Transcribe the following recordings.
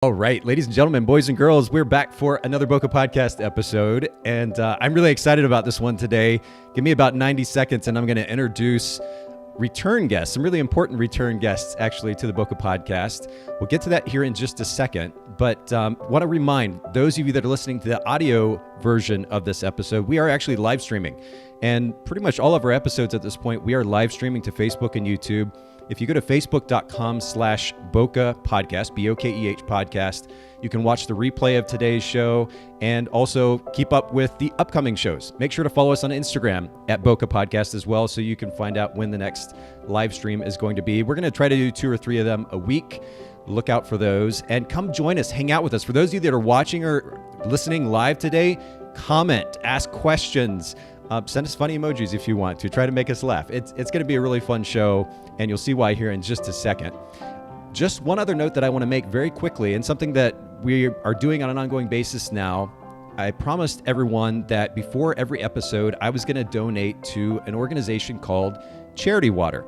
All right, ladies and gentlemen, boys and girls, we're back for another Bokeh Podcast episode, and I'm really excited about this one today. Give me about 90 seconds, and I'm going to introduce return guests, some really important return guests, actually, to the Bokeh Podcast. We'll get to that here in just a second, but want to remind those of you that are listening to the audio version of this episode, we are actually live streaming, and pretty much all of our episodes at this point, we are live streaming to Facebook and YouTube. If you go to facebook.com/Bokeh Podcast, Bokeh Podcast, you can watch the replay of today's show and also keep up with the upcoming shows. Make sure to follow us on Instagram at Bokeh Podcast as well, so you can find out when the next live stream is going to be. We're going to try to do 2 or 3 of them a week. Look out for those and come join us, hang out with us. For those of you that are watching or listening live today, comment, ask questions. Send us funny emojis if you want to. Try to make us laugh. It's going to be a really fun show, and you'll see why here in just a second. Just one other note that I want to make very quickly, and something that we are doing on an ongoing basis now. I promised everyone that before every episode, I was going to donate to an organization called Charity Water.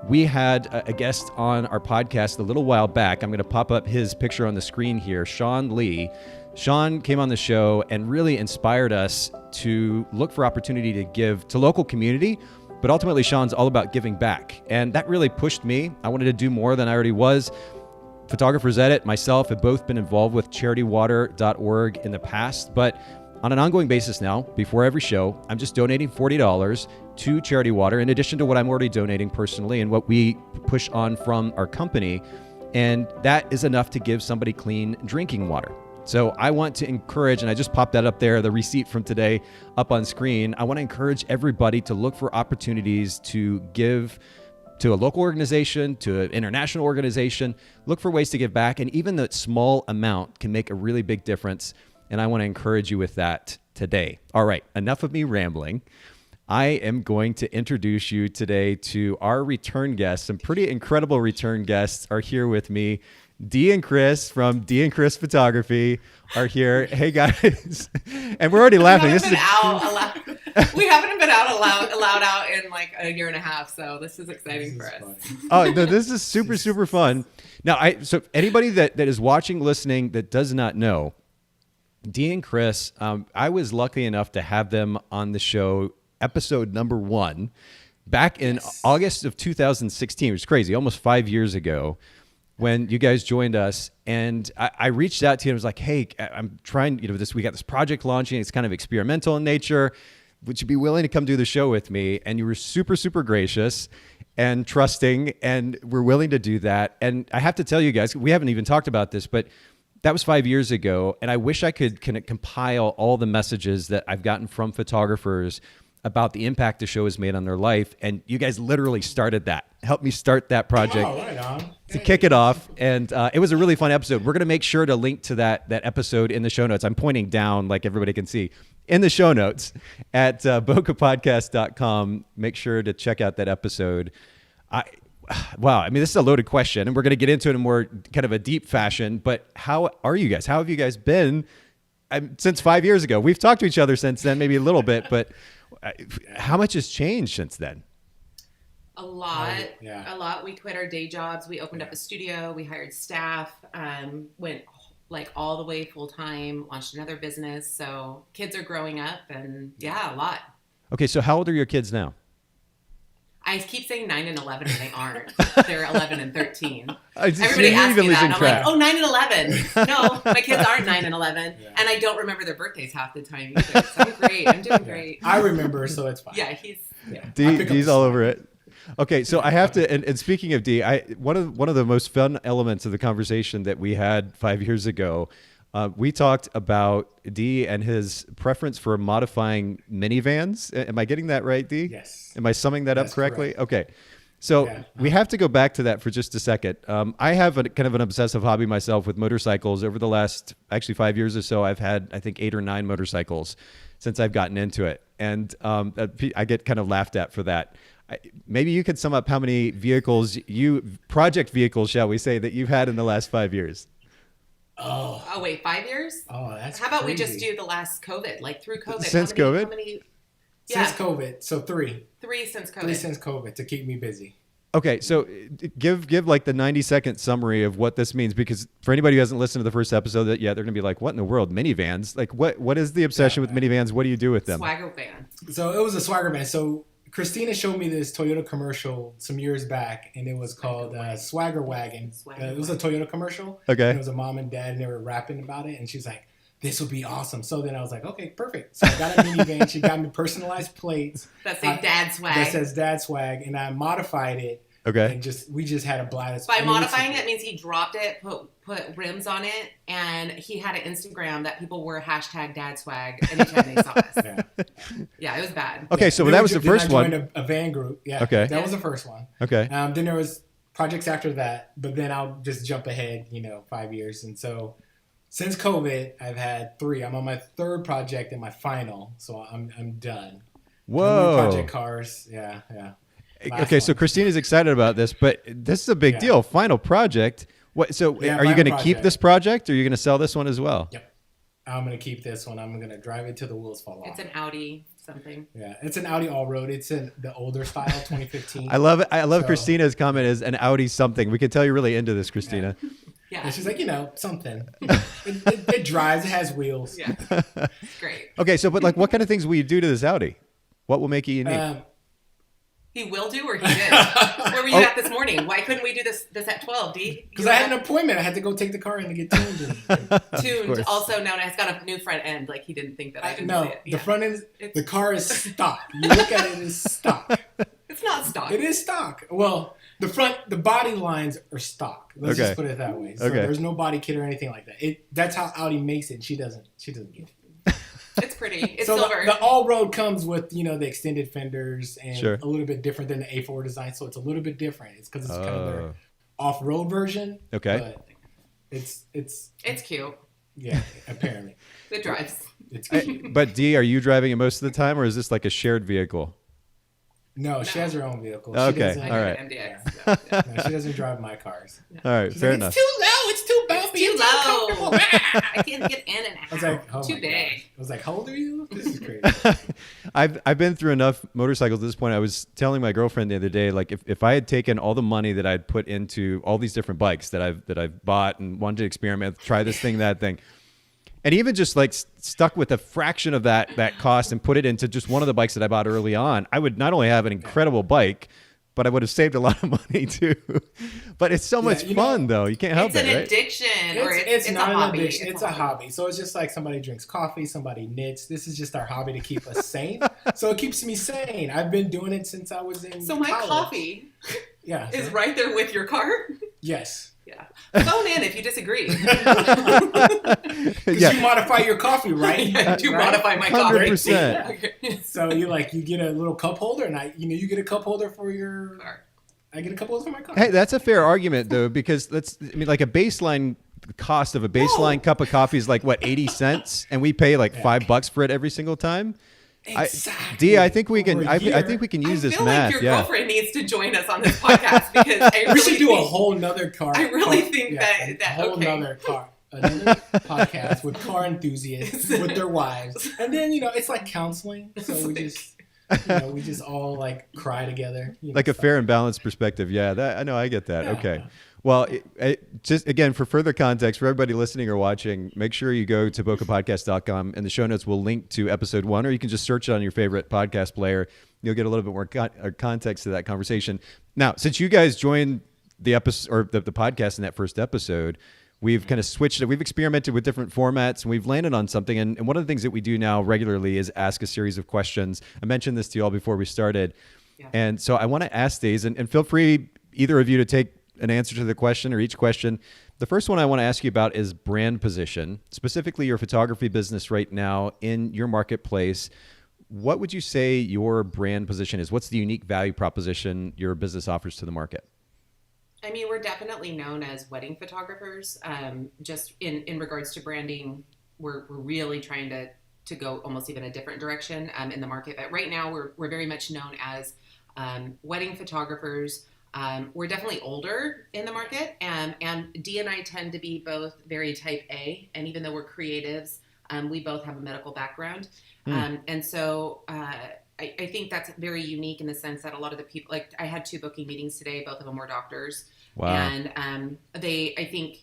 We had a guest on our podcast a little while back. I'm going to pop up his picture on the screen here, Sean Lee. Sean came on the show and really inspired us to look for opportunity to give to local community, but ultimately Sean's all about giving back. And that really pushed me. I wanted to do more than I already was. Photographers Edit, myself have both been involved with charitywater.org in the past, but on an ongoing basis now, before every show, I'm just donating $40 to Charity Water in addition to what I'm already donating personally and what we push on from our company. And that is enough to give somebody clean drinking water. So I want to encourage, and I just popped that up there, the receipt from today up on screen. I want to encourage everybody to look for opportunities to give to a local organization, to an international organization. Look for ways to give back, and even the small amount can make a really big difference. And I want to encourage you with that today. All right, enough of me rambling. I am going to introduce you today to our return guests. Some pretty incredible return guests are here with me. Dee and Kris from Dee and Kris Photography are here. Hey guys, and we're already laughing. We haven't been allowed out in like a year and a half, so this is exciting for us. Oh no, this is super fun. Now, so anybody that is watching, listening, that does not know, Dee and Kris, I was lucky enough to have them on the show, episode number 1, back in August of 2016. Which is crazy, almost 5 years ago, when you guys joined us. And I reached out to you and was like, hey, I'm trying, we got this project launching. It's kind of experimental in nature. Would you be willing to come do the show with me? And you were super gracious and trusting, and we're willing to do that. And I have to tell you guys, we haven't even talked about this, but that was 5 years ago. And I wish I could compile all the messages that I've gotten from photographers about the impact the show has made on their life. And you guys literally started that. Helped me start that project to kick it off. And it was a really fun episode. We're going to make sure to link to that episode in the show notes. I'm pointing down like everybody can see in the show notes at bokehpodcast.com. Make sure to check out that episode. Wow. I mean, this is a loaded question, and we're going to get into it in more kind of a deep fashion, but how are you guys? How have you guys been since 5 years ago? We've talked to each other since then, maybe a little bit, but how much has changed since then? A lot. A lot. We quit our day jobs. We opened up a studio. We hired staff. Went like all the way full time. Launched another business. So kids are growing up, and a lot. Okay, so how old are your kids now? I keep saying 9 and 11, and they aren't. They're 11 and 13. Everybody asks me that, and I'm like, 9 and 11. No, my kids aren't 9 and 11, and I don't remember their birthdays half the time either. So I'm great. I'm doing great. I remember, so it's fine. Yeah, Dee's all over it. Okay, so I have to, and speaking of Dee, one of the most fun elements of the conversation that we had 5 years ago, we talked about Dee and his preference for modifying minivans. Am I getting that right, Dee? Yes. Am I summing that up correctly? Correct. Okay. So we have to go back to that for just a second. I have kind of an obsessive hobby myself with motorcycles. Over the last, actually 5 years or so, I've had, I think, 8 or 9 motorcycles since I've gotten into it. And I get kind of laughed at for that. Maybe you could sum up how many project vehicles, shall we say, that you've had in the last 5 years. Oh wait, 5 years? Oh, that's How about crazy. we just do the last COVID, like through COVID? Since COVID? Since COVID, so 3. 3 since COVID. 3 since COVID to keep me busy. Okay, so give like the 90-second summary of what this means, because for anybody who hasn't listened to the first episode, they're going to be like, what in the world, minivans? Like what is the obsession with minivans? What do you do with them? Swagger van. So it was a swagger van. So Christina showed me this Toyota commercial some years back, and it was called Swagger Wagon. It was a Toyota commercial. Okay. And it was a mom and dad, and they were rapping about it, and she was like, this would be awesome. So then I was like, okay, perfect. So I got a minivan. She got me personalized plates. That say Dad Swag. That says Dad Swag, and I modified it. Okay. And we just had a blast. By modifying it means he dropped it, put rims on it, and he had an Instagram that people were hashtag Dad Swag anytime they saw us. Yeah, it was bad. Okay, so that was the first one. I joined a van group. Yeah. Okay. That was the first one. Okay. Then there was projects after that, but then I'll just jump ahead, 5 years. And so since COVID, I've had 3. I'm on my 3rd project and my final, so I'm done. Whoa. Project cars. Yeah. Okay, so Christina's excited about this, but this is a big deal. Final project. What? So are you going to keep this project, or are you going to sell this one as well? Yep. I'm going to keep this one. I'm going to drive it till the wheels fall off. It's an Audi something. Yeah, it's an Audi all-road. It's in the older style, 2015. I love it. I love Christina's comment is an Audi something. We can tell you're really into this, Christina. Yeah. And she's like, something. It drives. It has wheels. Yeah. It's great. Okay, so but like, what kind of things will you do to this Audi? What will make it unique? He will do, or he did. Where were you at this morning? Why couldn't we do this at 12, Dee? Because I had an appointment. I had to go take the car in to get tuned. Tuned, also known as, got a new front end. Like, he didn't think that I didn't see it. The front end, the car is stock. You look at it, it's stock. It's not stock. It is stock. Well, the body lines are stock. Let's just put it that way. So there's no body kit or anything like that. That's how Audi makes it. And she doesn't get it. It's pretty. It's so silver. The all-road comes with, the extended fenders and Sure. a little bit different than the A4 design. So it's a little bit different. It's because it's kind of their off-road version. Okay. But it's cute. Yeah, apparently. It drives. It's cute. But Dee, are you driving it most of the time, or is this like a shared vehicle? No, she has her own vehicle. Okay, She all right. MDX. No, she doesn't drive my cars. All right, fair enough. It's too low. It's too bumpy. It's too low. uncomfortable. I can't get in and out. I was like, oh too my big. gosh. I was like, how old are you? This is crazy. I've been through enough motorcycles at this point. I was telling my girlfriend the other day, like if I had taken all the money that I'd put into all these different bikes that I've bought and wanted to experiment, try this thing, that thing, and even just like stuck with a fraction of that cost and put it into just one of the bikes that I bought early on, I would not only have an incredible bike, but I would have saved a lot of money too. But it's so much fun, though. You can't help it, right? It's an addiction, or it's not a an hobby. addiction. It's a hobby. So it's just like somebody drinks coffee, somebody knits. This is just our hobby to keep us sane. So it keeps me sane. I've been doing it since I was in college. So my coffee is right there with your car? Yes. Yeah. Phone in if you disagree. Because you modify your coffee, right? Yeah, you modify my coffee. 100%. So you get a little cup holder, and you get a cup holder for your car. I get a cup holder for my car. Hey, that's a fair argument though, because like a baseline cost of a baseline cup of coffee is like what, 80 cents, and we pay like $5 for it every single time. Exactly. Dee, I think we can. I think we can use this math. I feel like your girlfriend needs to join us on this podcast, because I really we should do a whole nother car. I really think that whole nother car. Another podcast with car enthusiasts with their wives, and then it's like counseling. So we just all like cry together. Like a fair and balanced perspective. Yeah, I know. I get that. Yeah. Okay. Well, just again, for further context, for everybody listening or watching, make sure you go to bokehpodcast.com, and the show notes will link to episode 1, or you can just search it on your favorite podcast player. You'll get a little bit more context to that conversation. Now, since you guys joined the episode or the podcast in that first episode, we've kind of switched it. We've experimented with different formats, and we've landed on something. And one of the things that we do now regularly is ask a series of questions. I mentioned this to you all before we started. Yeah. And so I want to ask these, and feel free, either of you, to take an answer to the question or each question. The first one I want to ask you about is brand position, specifically your photography business right now in your marketplace. What would you say your brand position is? What's the unique value proposition your business offers to the market? I mean, we're definitely known as wedding photographers. Just in regards to branding, we're really trying to go almost even a different direction in the market. But right now, we're very much known as wedding photographers. We're definitely older in the market, and Dee and I tend to be both very type A, and even though we're creatives, we both have a medical background. And so I think that's very unique in the sense that a lot of the people, like I had 2 booking meetings today, both of them were doctors. Wow. And I think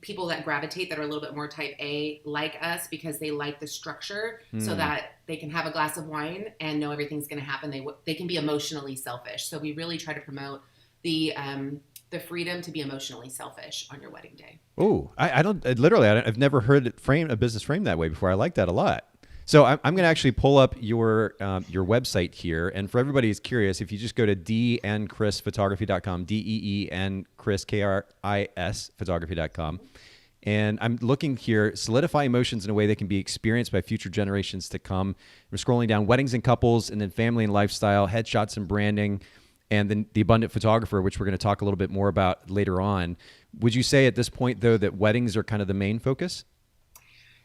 people that gravitate that are a little bit more type A like us because they like the structure so that they can have a glass of wine and know everything's going to happen. They can be emotionally selfish. So we really try to promote the freedom to be emotionally selfish on your wedding day. Oh, I've never heard a business framed that way before. I like that a lot. So I'm going to actually pull up your website here. And for everybody who's curious, if you just go to deeandkrisphotography.com, Dee and Kris, Kris, photography.com. And I'm looking here, solidify emotions in a way that can be experienced by future generations to come. We're scrolling down weddings and couples, and then family and lifestyle, headshots and branding, and then the abundant photographer, which we're going to talk a little bit more about later on. Would you say at this point, though, that weddings are kind of the main focus?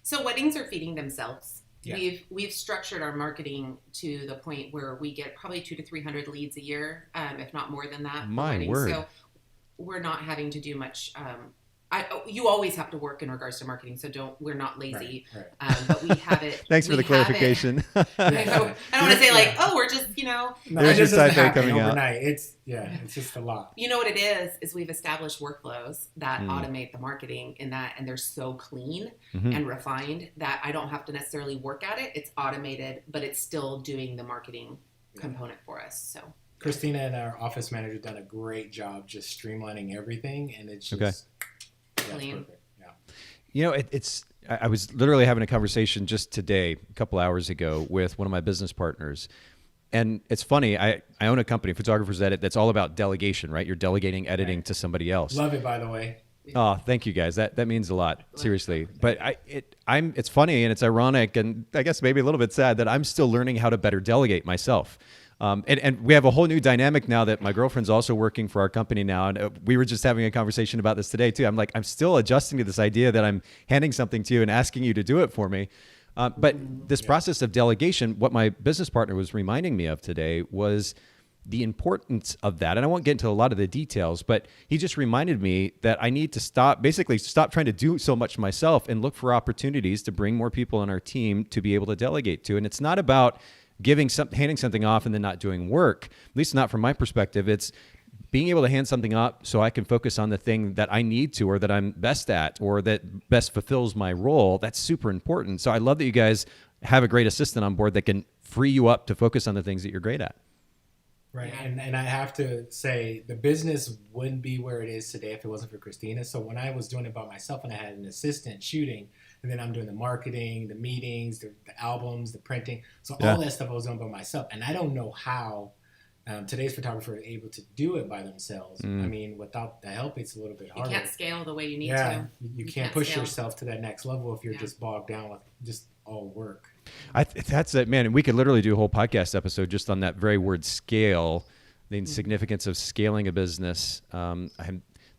So weddings are feeding themselves. Yeah. We've structured our marketing to the point where we get probably 200 to 300 leads a year, if not more than that. My word. So we're not having to do much. You always have to work in regards to marketing, so we're not lazy. Right. But we have it. Thanks for the clarification. I don't want to say like, oh, we're just, No, There's it your just type doesn't A happen coming out. overnight. It's just a lot. You know what it is we've established workflows that automate the marketing and they're so clean and refined that I don't have to necessarily work at it. It's automated, but it's still doing the marketing component for us. So Christina and our office manager done a great job just streamlining everything, and it's just clean. Perfect. Yeah. You know, I was literally having a conversation just today, a couple hours ago, with one of my business partners. And it's funny, I own a company, Photographers Edit, that's all about delegation, right? You're delegating editing to somebody else. Love it, by the way. Oh, thank you guys. That means a lot, seriously. But it's funny and it's ironic and I guess maybe a little bit sad that I'm still learning how to better delegate myself. And we have a whole new dynamic now that my girlfriend's also working for our company now. And we were just having a conversation about this today too. I'm like, I'm still adjusting to this idea that I'm handing something to you and asking you to do it for me. But this process of delegation, what my business partner was reminding me of today was the importance of that. And I won't get into a lot of the details, but he just reminded me that I need to stop trying to do so much myself and look for opportunities to bring more people on our team to be able to delegate to. And it's not about handing something off and then not doing work, at least not from my perspective. It's being able to hand something up so I can focus on the thing that I need to, or that I'm best at, or that best fulfills my role. That's super important. So I love that you guys have a great assistant on board that can free you up to focus on the things that you're great at. Right. And I have to say the business wouldn't be where it is today if it wasn't for Christina. So when I was doing it by myself and I had an assistant shooting, and then I'm doing the marketing, the meetings, the albums, the printing. So all that stuff I was doing by myself. And I don't know how today's photographers are able to do it by themselves. I mean, without the help, it's a little bit harder. You can't scale the way you need to. Yeah, you can't push yourself to that next level if you're just bogged down with just all work. That's it, man. And we could literally do a whole podcast episode just on that very word scale, the significance of scaling a business.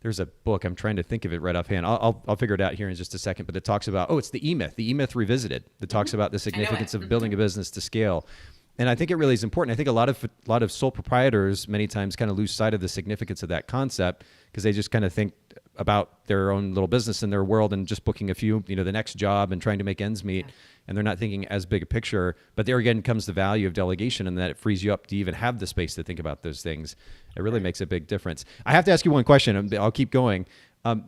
There's a book, I'm trying to think of it right offhand. I'll figure it out here in just a second, but it talks about, it's the E-Myth Revisited, that talks about the significance of building a business to scale. And I think it really is important. I think a lot of sole proprietors many times kind of lose sight of the significance of that concept because they just kind of think about their own little business in their world and just booking a few, the next job and trying to make ends meet. And they're not thinking as big a picture. But there again comes the value of delegation and that it frees you up to even have the space to think about those things. It really makes a big difference. I have to ask you one question. I'll keep going.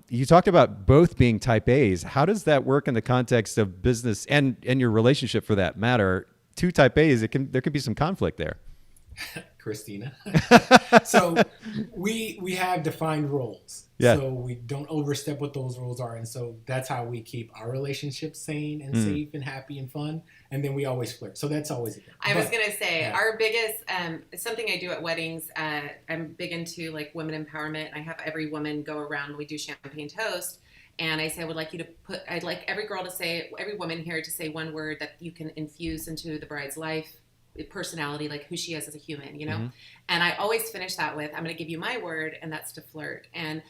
You talked about both being type A's. How does that work in the context of business and your relationship for that matter? Two type A's, there could be some conflict there. Christina. So we have defined roles. Yeah. So we don't overstep what those roles are. And so that's how we keep our relationship sane and safe and happy and fun. And then we always flirt. So that's always a thing. I was going to say, our biggest, something I do at weddings, I'm big into like women empowerment. I have every woman go around, we do champagne toast. And I say, I'd like every woman here to say one word that you can infuse into the bride's life, personality, like who she is as a human, And I always finish that with, I'm going to give you my word, and that's to flirt. And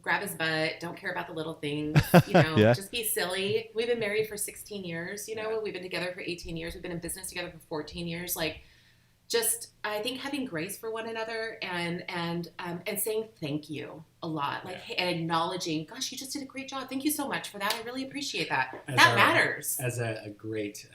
grab his butt, don't care about the little things, just be silly. We've been married for 16 years, we've been together for 18 years. We've been in business together for 14 years. Like, just, I think having grace for one another and saying thank you a lot, and acknowledging, gosh, you just did a great job. Thank you so much for that. I really appreciate that. That matters. As a great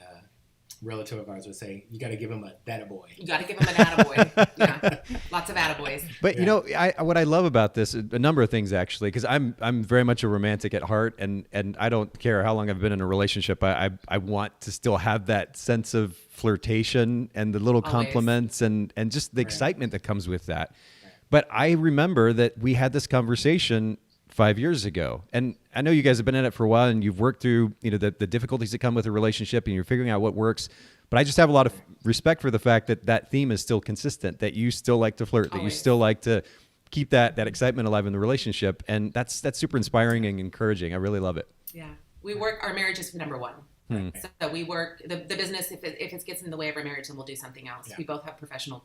relative of ours would say, you got to give him a attaboy. You got to give him an attaboy. Yeah, lots of attaboys. But you know, what I love about this, a number of things actually, because I'm very much a romantic at heart, and I don't care how long I've been in a relationship. I want to still have that sense of flirtation and the little compliments and just the excitement that comes with that. Right. But I remember that we had this conversation 5 years ago. And I know you guys have been in it for a while and you've worked through, the difficulties that come with a relationship and you're figuring out what works. But I just have a lot of respect for the fact that that theme is still consistent, that you still like to flirt, that you still like to keep that excitement alive in the relationship. And that's super inspiring and encouraging. I really love it. Yeah. Our marriage is number one. So we work, the business, if it gets in the way of our marriage, then we'll do something else. Yeah. We both have professional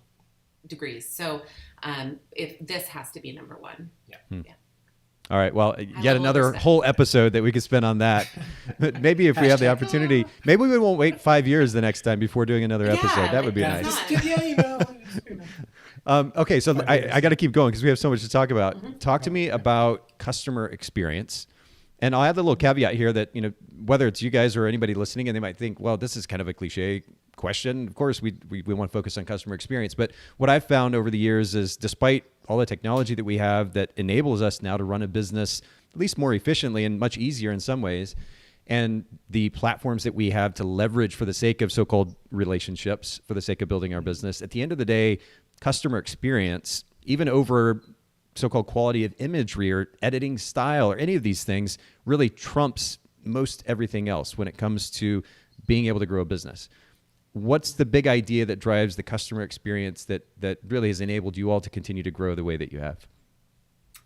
degrees. So if this has to be number one. Yeah. All right. Well, yet another whole episode that we could spend on that. But maybe if we have the opportunity, maybe we won't wait 5 years the next time before doing another episode. That would be nice. Just give the email. Okay. So I got to keep going because we have so much to talk about. Mm-hmm. Talk to me about customer experience. And I'll add the little caveat here that, whether it's you guys or anybody listening, and they might think, well, this is kind of a cliche question. Of course, we want to focus on customer experience. But what I've found over the years is, despite all the technology that we have that enables us now to run a business at least more efficiently and much easier in some ways, and the platforms that we have to leverage for the sake of so-called relationships, for the sake of building our business, at the end of the day, customer experience, even over so-called quality of imagery or editing style or any of these things, really trumps most everything else when it comes to being able to grow a business. What's the big idea that drives the customer experience that really has enabled you all to continue to grow the way that you have?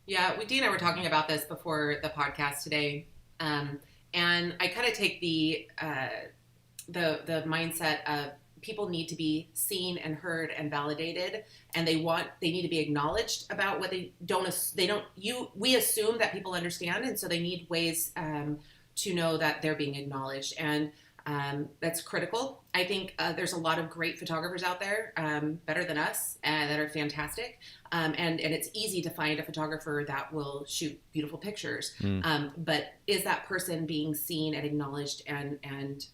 Yeah, Dee and I were talking about this before the podcast today, and I kind of take the mindset of people need to be seen and heard and validated, and they need to be acknowledged about what we assume that people understand, and so they need ways to know that they're being acknowledged, and that's critical. I think there's a lot of great photographers out there, better than us, that are fantastic, and it's easy to find a photographer that will shoot beautiful pictures. But is that person being seen and acknowledged, and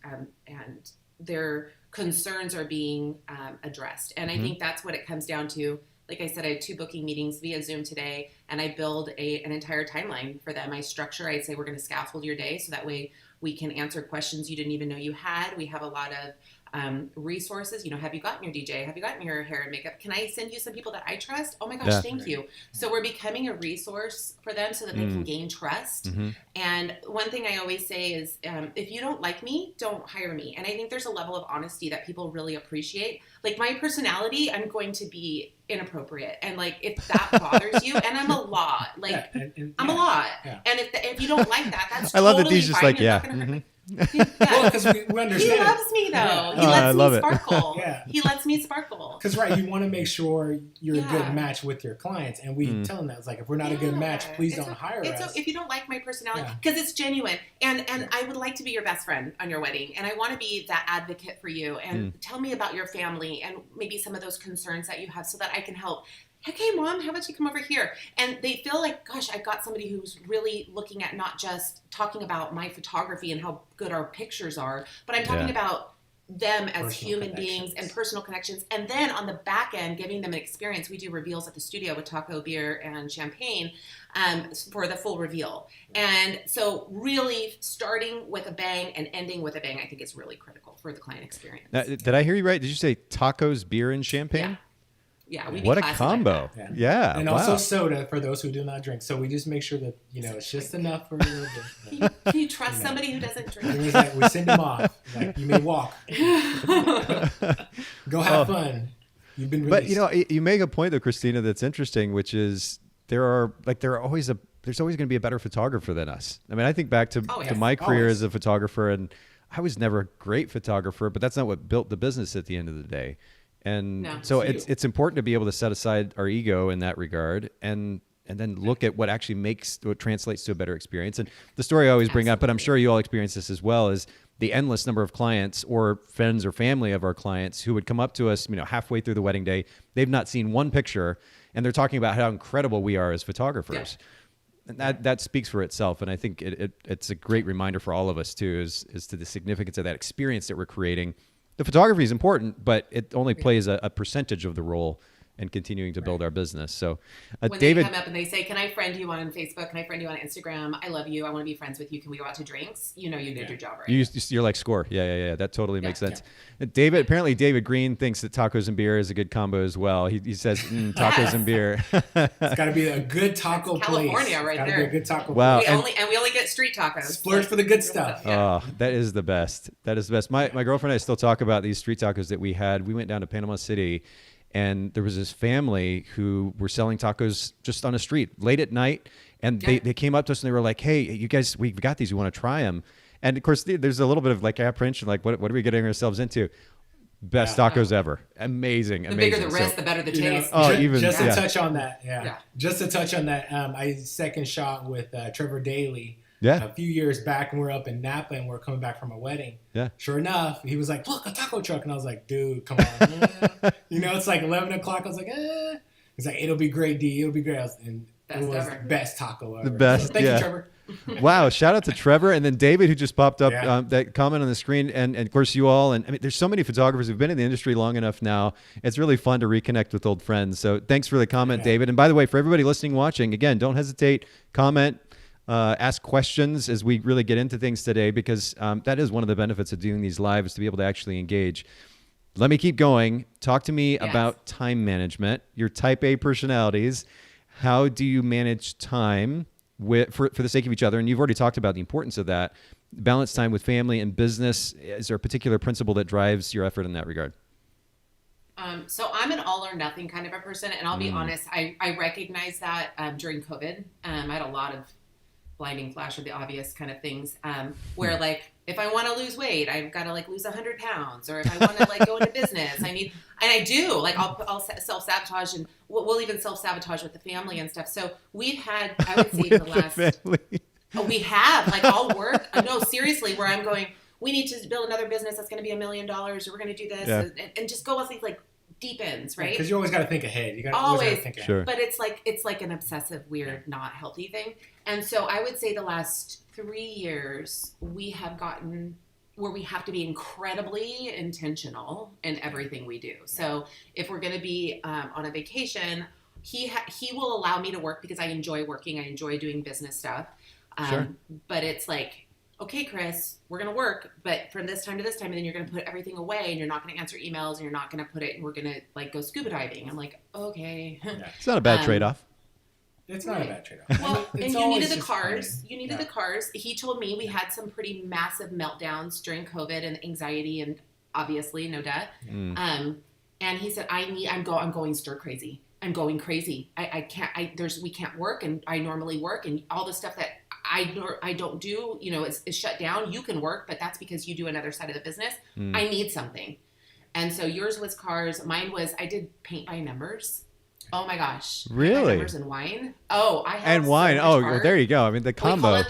their concerns are being addressed? And I think that's what it comes down to. Like I said, I had 2 booking meetings via Zoom today, and I build an entire timeline for them. I say we're going to scaffold your day so that way we can answer questions you didn't even know you had. We have a lot of resources. Have you gotten your DJ? Have you gotten your hair and makeup? Can I send you some people that I trust? Oh my gosh, thank you. So we're becoming a resource for them so that they can gain trust. And one thing I always say is, if you don't like me, don't hire me. And I think there's a level of honesty that people really appreciate. Like my personality, I'm going to be inappropriate. And like, if that bothers you, and I'm a lot, like I'm a lot. Yeah. And if you don't like that, that's I love totally that Dee's just fine. like, yeah. Well, because we understand. He loves me though. Yeah. He lets me it. sparkle. Yeah. He lets me sparkle. Because you want to make sure you're a good match with your clients, and we tell them that it's like, if we're not a good match, please don't hire us. If you don't like my personality, because it's genuine, and I would like to be your best friend on your wedding, and I want to be that advocate for you, and tell me about your family and maybe some of those concerns that you have, so that I can help. Okay, Mom, how about you come over here? And they feel like, gosh, I've got somebody who's really looking at not just talking about my photography and how good our pictures are, but I'm talking about them as human beings and personal connections. And then on the back end, giving them an experience. We do reveals at the studio with taco, beer, and champagne for the full reveal. And so really starting with a bang and ending with a bang, I think is really critical for the client experience. Now, did I hear you right? Did you say tacos, beer, and champagne? Yeah, what a combo! Like yeah, and also soda for those who do not drink. So we just make sure that it's just enough for a little bit. Can you trust somebody who doesn't drink? It was like we send them off. Like, you may walk. Go have fun. You've been released. But you make a point though, Christina, that's interesting, which is there's always going to be a better photographer than us. I mean, I think back to my career as a photographer, and I was never a great photographer, but that's not what built the business at the end of the day. And so it's important to be able to set aside our ego in that regard and then look at what translates to a better experience. And the story I always bring up, but I'm sure you all experience this as well, is the endless number of clients or friends or family of our clients who would come up to us, halfway through the wedding day. They've not seen one picture, and they're talking about how incredible we are as photographers. Yeah. And that speaks for itself. And I think it's a great reminder for all of us too, is to the significance of that experience that we're creating. the photography is important, but it only plays a percentage of the role in continuing to build our business. So when David, they come up and they say, can I friend you on Facebook? Can I friend you on Instagram? I love you. I want to be friends with you. Can we go out to drinks? You know, you did your job right. You're like, score. Yeah. That totally makes sense. Yeah. Apparently David Green thinks that tacos and beer is a good combo as well. He says tacos and beer. It's got to be a good taco place. California right there. Be a good taco wow. place. We only get street tacos. Splurge for the good stuff. Oh, that is the best. My girlfriend and I still talk about these street tacos that we had. We went down to Panama City, and there was this family who were selling tacos just on the street late at night. And they came up to us and they were like, hey, you guys, we've got these. We want to try them. And of course, there's a little bit of like apprehension, like what are we getting ourselves into? Best tacos ever. Amazing. The bigger the risk, the better the taste. Just to touch on that. Just to touch on that. I second shot with Trevor Daly. Yeah. A few years back, when we were up in Napa and we are coming back from a wedding. Yeah. Sure enough, he was like, look, a taco truck. And I was like, dude, come on. It's like 11 o'clock. I was like, He's like, it'll be great, D. It'll be great. It was the best taco ever. The best. So thank you, Trevor. Wow. Shout out to Trevor. And then David, who just popped up that comment on the screen. And of course, you all. And I mean, there's so many photographers who've been in the industry long enough now. It's really fun to reconnect with old friends. So thanks for the comment, David. And by the way, for everybody listening, watching, again, don't hesitate. Comment. Ask questions as we really get into things today, because that is one of the benefits of doing these lives, to be able to actually engage. Let me keep going. Talk to me about time management, your type A personalities. How do you manage time for the sake of each other? And you've already talked about the importance of that. Balance time with family and business. Is there a particular principle that drives your effort in that regard? So I'm an all or nothing kind of a person. And I'll be honest, I recognized that during COVID. I had a lot of blinding flash of the obvious kind of things, where like, if I want to lose weight, I've got to like lose 100 pounds, or if I want to like go into business, I do, like I'll self-sabotage, and we'll even self-sabotage with the family and stuff. So we've had, I would say the last, we have, like I'll work, no, seriously, where I'm going, we need to build another business that's going to be $1 million, or we're going to do this, and just go with these like deep ends, right? Because you always got to think ahead. You got to always think ahead. Sure. But it's like an obsessive, weird, not healthy thing. And so I would say the last 3 years we have gotten where we have to be incredibly intentional in everything we do. So if we're going to be on a vacation, he will allow me to work because I enjoy working. I enjoy doing business stuff. Sure. But it's like, okay, Kris, we're going to work, but from this time to this time, and then you're going to put everything away, and you're not going to answer emails, and you're not going to put it, and we're going to like go scuba diving. I'm like, okay. It's not a bad trade-off. It's not a bad trade-off. Well, and you needed the cars. You needed the cars. He told me we had some pretty massive meltdowns during COVID and anxiety, and obviously no debt. And he said, I'm going stir crazy. I'm going crazy. I can't, we can't work, and I normally work, and all the stuff that I don't do, is shut down. You can work, but that's because you do another side of the business. I need something. And so yours was cars. Mine was, I did paint by numbers. Oh my gosh. Really? Numbers and wine. Oh, I have and wine. So oh, well, there you go. I mean, the combo.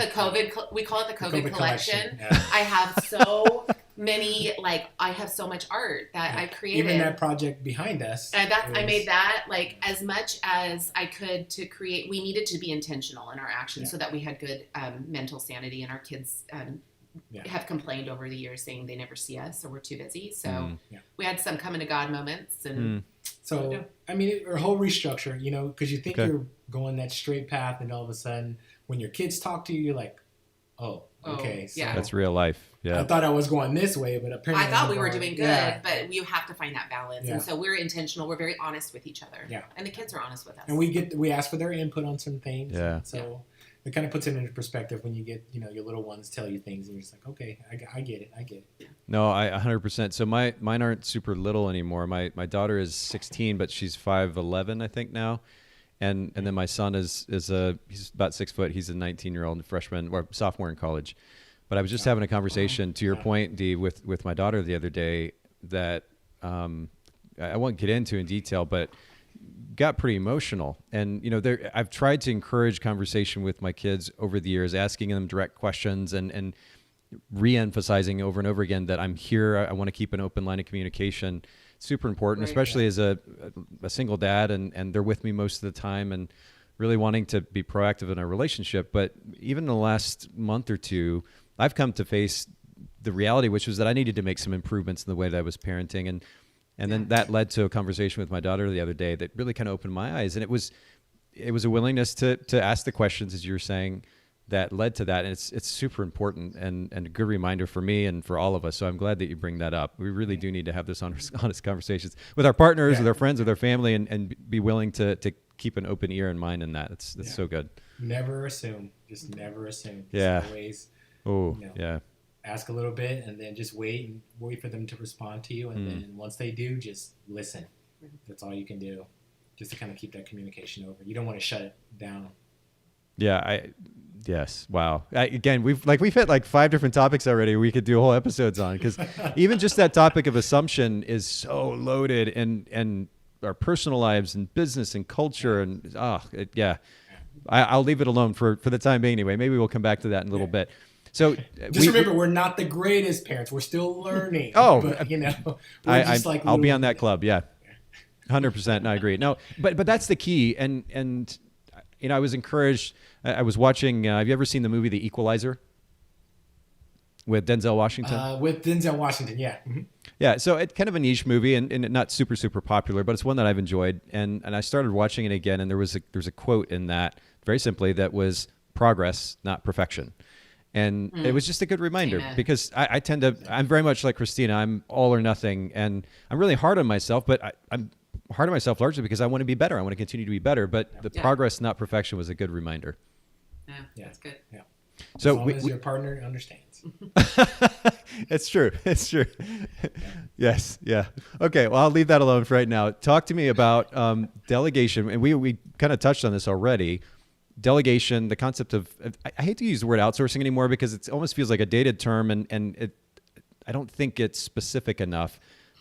We call it the COVID collection. Yeah. I have so many, I have so much art that I created. Even that project behind us. And I made that as much as I could to create. We needed to be intentional in our actions so that we had good mental sanity, and our kids have complained over the years saying they never see us or we're too busy. So we had some coming to God moments. And so, I mean, our whole restructure, because you think you're going that straight path, and all of a sudden when your kids talk to you, you're like, oh, okay. So that's real life. Yeah. I thought I was going this way, but apparently I thought we were doing good, but you have to find that balance. Yeah. And so we're intentional. We're very honest with each other. Yeah. And the kids are honest with us. And we ask for their input on some things. Yeah. So it kind of puts it into perspective when you get, your little ones tell you things, and you're just like, okay, I get it. No, I 100%. So mine aren't super little anymore. My daughter is 16, but she's 5'11", I think now. And then my son is he's about 6 foot. He's a 19-year-old freshman or sophomore in college. But I was just having a conversation, to your point, Dee, with my daughter the other day that I won't get into in detail, but got pretty emotional. And, I've tried to encourage conversation with my kids over the years, asking them direct questions and re-emphasizing over and over again that I'm here. I want to keep an open line of communication. Super important, especially as a single dad, and they're with me most of the time, and really wanting to be proactive in our relationship. But even in the last month or two, I've come to face the reality, which was that I needed to make some improvements in the way that I was parenting. And then that led to a conversation with my daughter the other day that really kind of opened my eyes. And it was a willingness to ask the questions, as you were saying, that led to that. And it's super important and a good reminder for me and for all of us. So I'm glad that you bring that up. We really do need to have this honest conversations with our partners, with our friends, with our family, and be willing to keep an open ear and mind in that. That's so good. Never assume. Just never assume. Just always, ask a little bit and then just wait for them to respond to you. And then once they do, just listen. That's all you can do, just to kind of keep that communication over. You don't want to shut it down. Yeah, yes. Wow. Again, we've hit like 5 different topics already. We could do whole episodes on, because even just that topic of assumption is so loaded, and our personal lives and business and culture and I'll leave it alone for the time being anyway. Maybe we'll come back to that in a little bit. So just remember, we're not the greatest parents. We're still learning. Oh, but, I'll be on that club. Yeah, 100%. And I agree. No, but that's the key. And I was encouraged. I was watching. Have you ever seen the movie The Equalizer with Denzel Washington? With Denzel Washington, yeah. Mm-hmm. Yeah, so it's kind of a niche movie and not super, super popular, but it's one that I've enjoyed. And I started watching it again, and there's a quote in that, very simply, that was progress, not perfection. And it was just a good reminder. Amen. Because I'm very much like Christina. I'm all or nothing, and I'm really hard on myself, but I'm hard on myself largely because I want to be better. I want to continue to be better, but the progress, not perfection, was a good reminder. Yeah, that's good. Yeah. So as long as your partner understands. It's true. It's true. Yes. Yeah. Okay. Well, I'll leave that alone for right now. Talk to me about delegation. And we kind of touched on this already. Delegation, the concept of, I hate to use the word outsourcing anymore because it almost feels like a dated term, and I don't think it's specific enough.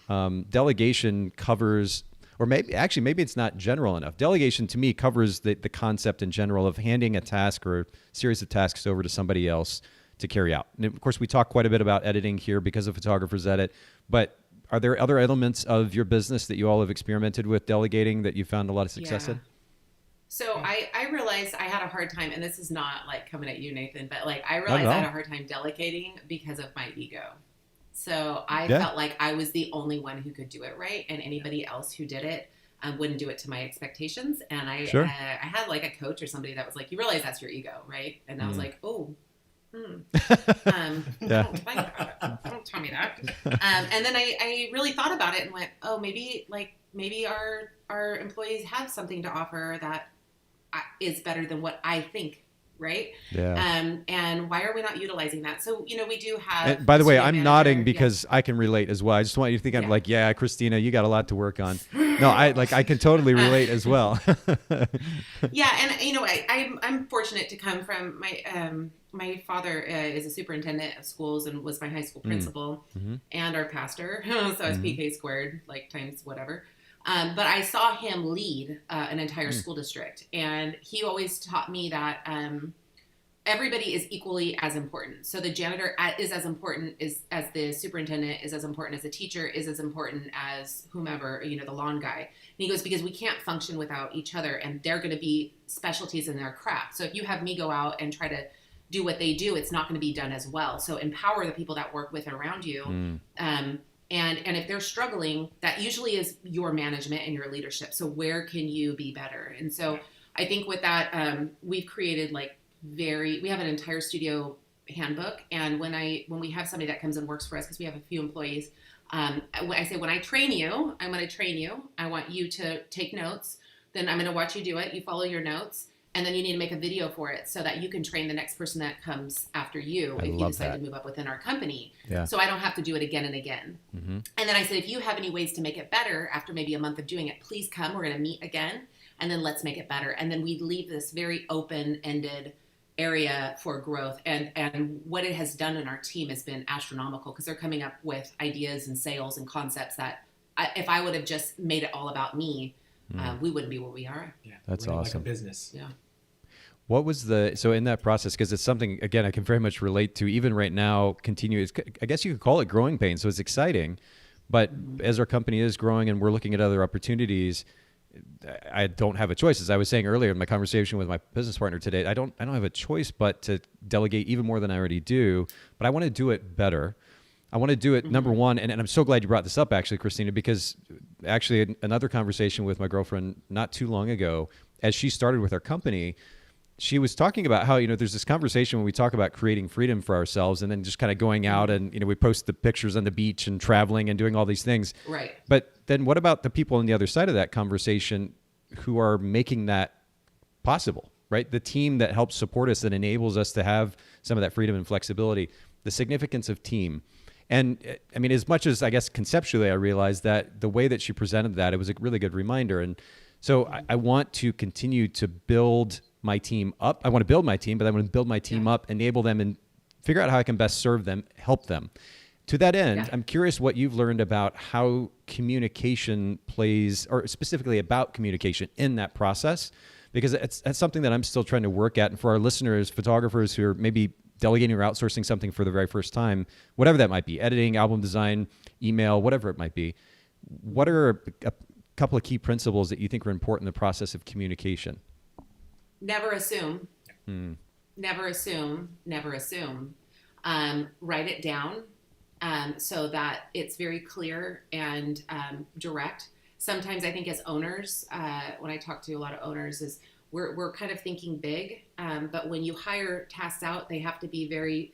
Delegation covers, or maybe it's not general enough. Delegation to me covers the concept in general of handing a task or a series of tasks over to somebody else to carry out. And of course, we talk quite a bit about editing here because of Photographers Edit, but are there other elements of your business that you all have experimented with delegating that you found a lot of success in? So I realized I had a hard time, and this is not like coming at you, Nathan, but like I realized I had a hard time delegating because of my ego. So I felt like I was the only one who could do it right, and anybody else who did it wouldn't do it to my expectations. And I had like a coach or somebody that was like, "You realize that's your ego, right?" And I was like, "Oh, don't tell me that." And then I really thought about it and went, "Oh, maybe our employees have something to offer that is better than what I think." Right. Yeah. And why are we not utilizing that? So, we do have. And by the way, I'm nodding because I can relate as well. I just want you to think I'm like, yeah, Christina, you got a lot to work on. No, I can totally relate as well. Yeah. And, I'm fortunate to come from my father is a superintendent of schools and was my high school principal and our pastor. So I was PK squared, like times whatever. But I saw him lead an entire school district, and he always taught me that everybody is equally as important. So the janitor is as important as the superintendent, is as important as the teacher, is as important as whomever, the lawn guy. And he goes, because we can't function without each other, and they're going to be specialties in their craft. So if you have me go out and try to do what they do, it's not going to be done as well. So empower the people that work with and around you. And if they're struggling, that usually is your management and your leadership. So where can you be better? And so I think with that, we've created we have an entire studio handbook. And when we have somebody that comes and works for us, because we have a few employees, I say, when I train you, I'm going to train you. I want you to take notes. Then I'm going to watch you do it. You follow your notes. And then you need to make a video for it so that you can train the next person that comes after you if you decide to move up within our company. Yeah. So I don't have to do it again and again. Mm-hmm. And then I said, if you have any ways to make it better after maybe a month of doing it, please come. We're going to meet again, and then let's make it better. And then we leave this very open-ended area for growth. And what it has done in our team has been astronomical, because they're coming up with ideas and sales and concepts that if I would have just made it all about me, we wouldn't be where we are. Yeah, that's awesome. Like a business. Yeah. What was so in that process, because it's something, again, I can very much relate to even right now, I guess you could call it growing pains. So it's exciting, but as our company is growing and we're looking at other opportunities, I don't have a choice. As I was saying earlier in my conversation with my business partner today, I don't have a choice but to delegate even more than I already do, but I want to do it better. I want to do it, number one, and I'm so glad you brought this up, actually, Christina, because actually another conversation with my girlfriend not too long ago, as she started with our company, she was talking about how, there's this conversation when we talk about creating freedom for ourselves and then just kind of going out and, we post the pictures on the beach and traveling and doing all these things. Right. But then what about the people on the other side of that conversation who are making that possible, right? The team that helps support us, that enables us to have some of that freedom and flexibility, the significance of team. And I mean, as much as I guess conceptually, I realized that the way that she presented that, it was a really good reminder. And so I want to continue to build my team up. I want to build my team, but I want to build my team up, enable them, and figure out how I can best serve them, help them. To that end, I'm curious what you've learned about how communication plays, or specifically about communication in that process, because that's something that I'm still trying to work at. And for our listeners, photographers who are maybe delegating or outsourcing something for the very first time, whatever that might be, editing, album design, email, whatever it might be, what are a couple of key principles that you think are important in the process of communication? Never assume. Never assume. Never assume. Write it down so that it's very clear and direct. Sometimes I think as owners, when I talk to a lot of owners, is we're kind of thinking big, but when you hire tasks out, they have to be very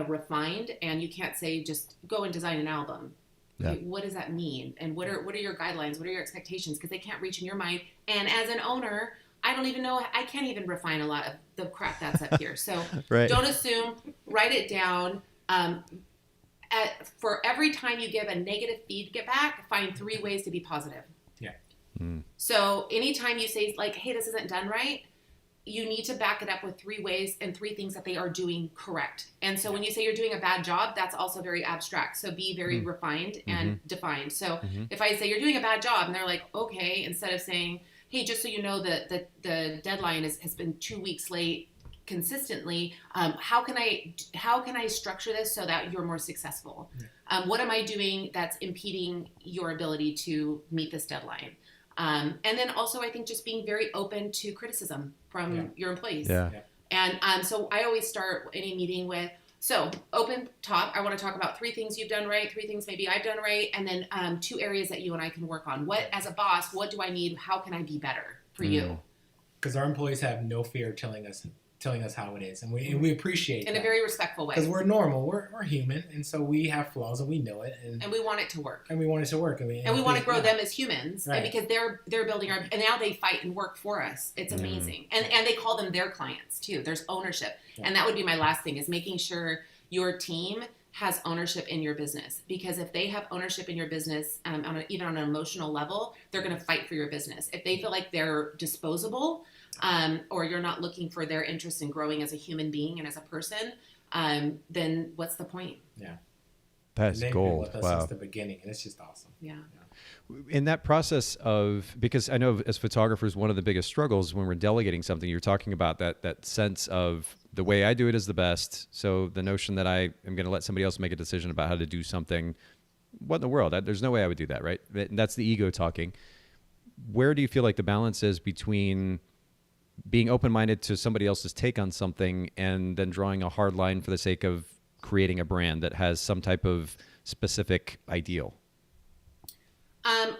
refined, and you can't say just go and design an album. Yeah. Okay, what does that mean? And what are your guidelines? What are your expectations? Because they can't reach in your mind. And as an owner, I don't even know, I can't even refine a lot of the crap that's up here. So Don't assume, write it down. For every time you give a negative feedback, find 3 ways to be positive. Yeah. So anytime you say like, hey, this isn't done right, you need to back it up with 3 ways and 3 things that they are doing correct. And so when you say you're doing a bad job, that's also very abstract. So be very refined and defined. So if I say you're doing a bad job and they're like, okay, instead of saying, hey, just so you know that the deadline has been 2 weeks late consistently, how can I structure this so that you're more successful? What am I doing that's impeding your ability to meet this deadline? And then also I think just being very open to criticism from your employees. Yeah. And so I always start any meeting with, so open top, I want to talk about 3 things you've done right, 3 things maybe I've done right, and then 2 areas that you and I can work on. What, as a boss, what do I need? How can I be better for you? Because our employees have no fear telling us how it is, and we appreciate in a very respectful way. Because we're normal, we're human, and so we have flaws, and we know it, and we want it to work. And we want it to work. And we want to grow them as humans, and because they're building our, and now they fight and work for us. It's amazing, and they call them their clients too. There's ownership, and that would be my last thing, is making sure your team has ownership in your business. Because if they have ownership in your business, even on an emotional level, they're going to fight for your business. If they feel like they're disposable, or you're not looking for their interest in growing as a human being and as a person, then what's the point? Yeah. That's gold. With us since the beginning, and it's just awesome. Yeah. In that process of, because I know as photographers, one of the biggest struggles when we're delegating something, you're talking about that sense of the way I do it is the best. So the notion that I am going to let somebody else make a decision about how to do something, what in the world? There's no way I would do that, right? That's the ego talking. Where do you feel like the balance is between being open-minded to somebody else's take on something and then drawing a hard line for the sake of creating a brand that has some type of specific ideal?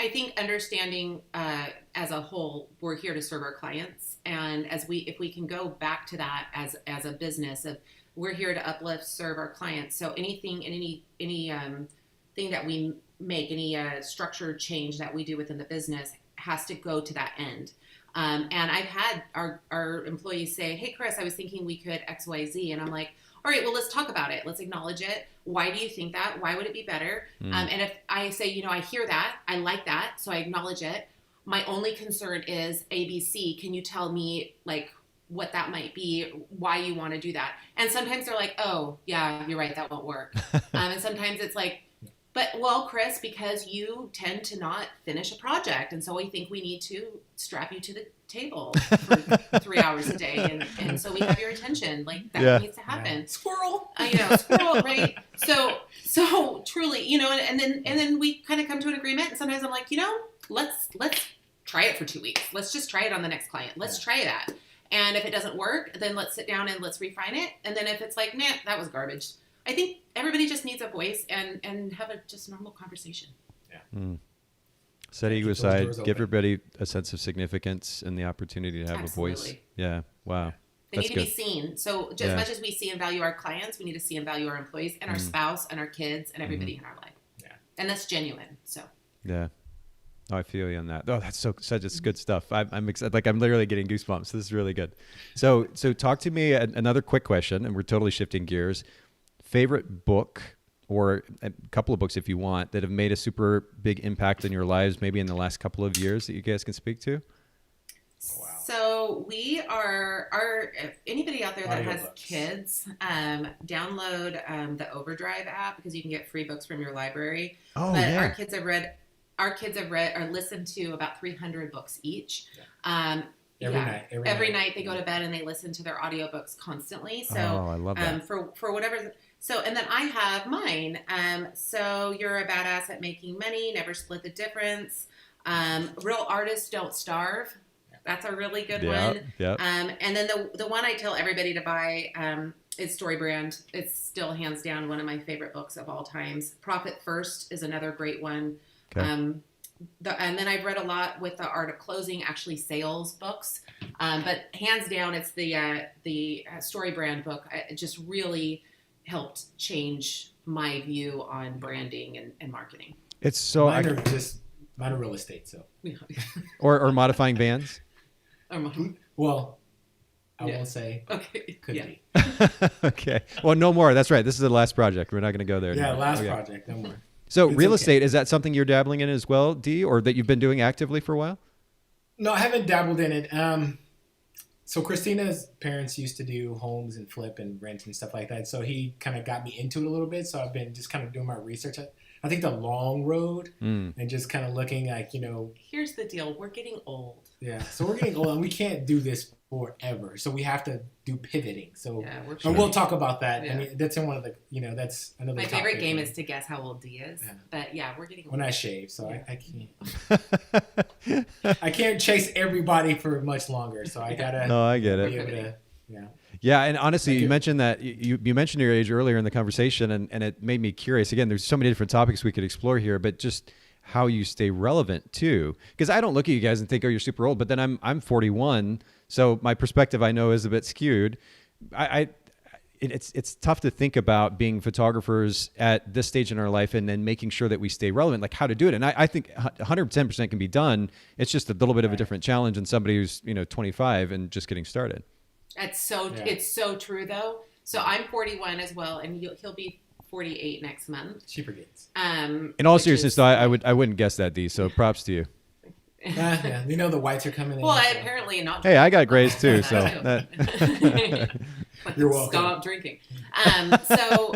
I think understanding as a whole, we're here to serve our clients, and if we can go back to that as a business, of we're here to uplift, serve our clients. So anything and any thing that we make, any structure change that we do within the business has to go to that end. And I've had our employees say, hey, Kris, I was thinking we could X, Y, Z. And I'm like, all right, well, let's talk about it. Let's acknowledge it. Why do you think that? Why would it be better? And if I say, I hear that, I like that, so I acknowledge it. My only concern is ABC. Can you tell me like what that might be, why you want to do that? And sometimes they're like, oh, yeah, you're right, that won't work. And sometimes it's like, but well, Kris, because you tend to not finish a project, and so we think we need to strap you to the table for 3 hours a day, and so we have your attention. Like that needs to happen. Squirrel, squirrel, right? So truly, and then we kind of come to an agreement. And sometimes I'm like, let's try it for 2 weeks. Let's just try it on the next client. Let's try that. And if it doesn't work, then let's sit down and let's refine it. And then if it's like, nah, that was garbage. I think everybody just needs a voice and have a just normal conversation. Yeah. Set ego aside, give everybody a sense of significance and the opportunity to have a voice. Yeah. Wow. They need to be seen. So just as much as we see and value our clients, we need to see and value our employees and our spouse and our kids and everybody in our life. Yeah. And that's genuine. So. Yeah. Oh, I feel you on that. Oh, that's such good stuff. I'm excited. Like I'm literally getting goosebumps. This is really good. So talk to me another quick question, and we're totally shifting gears. Favorite book, or a couple of books if you want, that have made a super big impact in your lives, maybe in the last couple of years that you guys can speak to? Wow. So we are anybody out there that has kids, download the Overdrive app because you can get free books from your library. Oh, but our kids have read or listened to about 300 books each. Every night they go to bed and they listen to their audiobooks constantly. So I love that. For whatever. So, and then I have mine. So You're a Badass at Making Money, Never Split the Difference. Real Artists Don't Starve. That's a really good one. Yeah. And then the one I tell everybody to buy is Story Brand. It's still hands down one of my favorite books of all times. Profit First is another great one. Okay. And then I've read a lot with The Art of Closing, actually sales books. But hands down, it's the Story Brand book. It just really helped change my view on branding and marketing. It's so mine are real estate, so or modifying vans. Well, I won't say. Okay. Could be. Okay. Well, no more. That's right. This is the last project. We're not going to go there. Yeah, last project. No more. So real estate, is that something you're dabbling in as well, Dee, or that you've been doing actively for a while? No, I haven't dabbled in it. So Christina's parents used to do homes and flip and rent and stuff like that. So he kind of got me into it a little bit. So I've been just kind of doing my research. I think the long road and just kind of looking like, Here's the deal. We're getting old. Yeah. So we're getting old and we can't do this forever. So we have to do pivoting. So and we'll talk about that. Yeah. I mean, that's in one of the, that's another My favorite game is to guess how old Dee is. Yeah. But we're getting old. When I shave, so I can't. I can't chase everybody for much longer. So I got to. No, I get it. Be able to, Yeah, and honestly, you mentioned that you mentioned your age earlier in the conversation, and it made me curious. Again, there's so many different topics we could explore here, but just how you stay relevant too. Because I don't look at you guys and think, oh, you're super old, but then I'm 41, so my perspective I know is a bit skewed. It's tough to think about being photographers at this stage in our life and then making sure that we stay relevant, like how to do it. And I think 110% can be done. It's just a little bit of a different challenge than somebody who's 25 and just getting started. It's so true though. So I'm 41 as well, and he'll be 48 next month. She forgets. In all seriousness, though, I wouldn't guess that, Dee. So props to you. Yeah, the whites are coming in. Well, I apparently not. Hey, I got grays too, so you're welcome. Stop drinking. So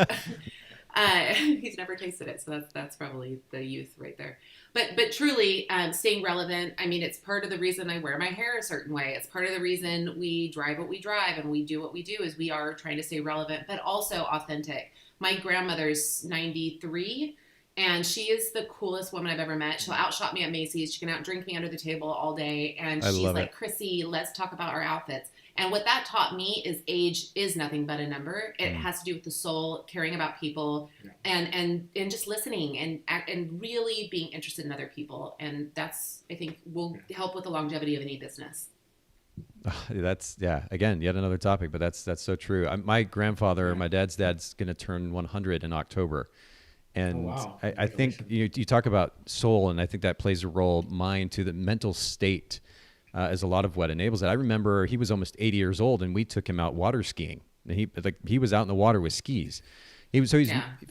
he's never tasted it, so that's probably the youth right there. But truly, staying relevant, I mean, it's part of the reason I wear my hair a certain way. It's part of the reason we drive what we drive and we do what we do is we are trying to stay relevant, but also authentic. My grandmother's 93, and she is the coolest woman I've ever met. She'll outshop me at Macy's. She can outdrink me under the table all day. And she's like, Chrissy, let's talk about our outfits. And what that taught me is age is nothing but a number. It has to do with the soul, caring about people, and just listening and really being interested in other people. And that's, I think, will help with the longevity of any business. That's, again, yet another topic, but that's so true. My grandfather, my dad's going to turn 100 in October. And I think you talk about soul, and I think that plays a role, mind, to the mental state. Is a lot of what enables it. I remember he was almost 80 years old, and we took him out water skiing. And he was out in the water with skis.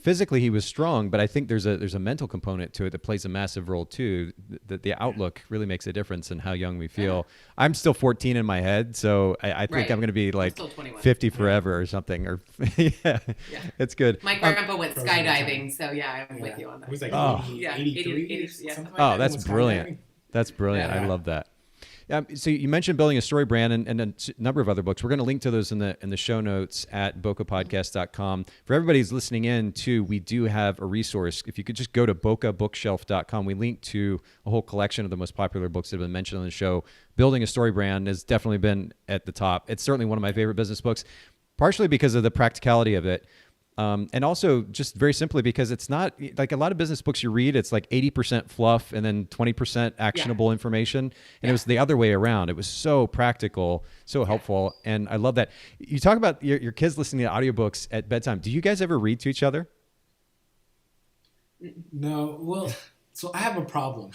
Physically he was strong, but I think there's a mental component to it that plays a massive role too. That the outlook really makes a difference in how young we feel. I'm still 14 in my head, so I think I'm going to be like 50 forever or something. Or it's good. My grandpa went skydiving, so I'm with you on that. He was like 83. Oh, that's brilliant. That's brilliant. I love that. So you mentioned building a story brand and a number of other books. We're going to link to those in the show notes at bokehpodcast.com. For everybody who's listening in too, we do have a resource. If you could just go to bokehbookshelf.com, we link to a whole collection of the most popular books that have been mentioned on the show. Building a story brand has definitely been at the top. It's certainly one of my favorite business books, partially because of the practicality of it. And also just very simply because it's not like a lot of business books you read, it's like 80% fluff and then 20% actionable information. And it was the other way around. It was so practical, so helpful. And I love that. You talk about your kids listening to audiobooks at bedtime. Do you guys ever read to each other? No. Well, so I have a problem.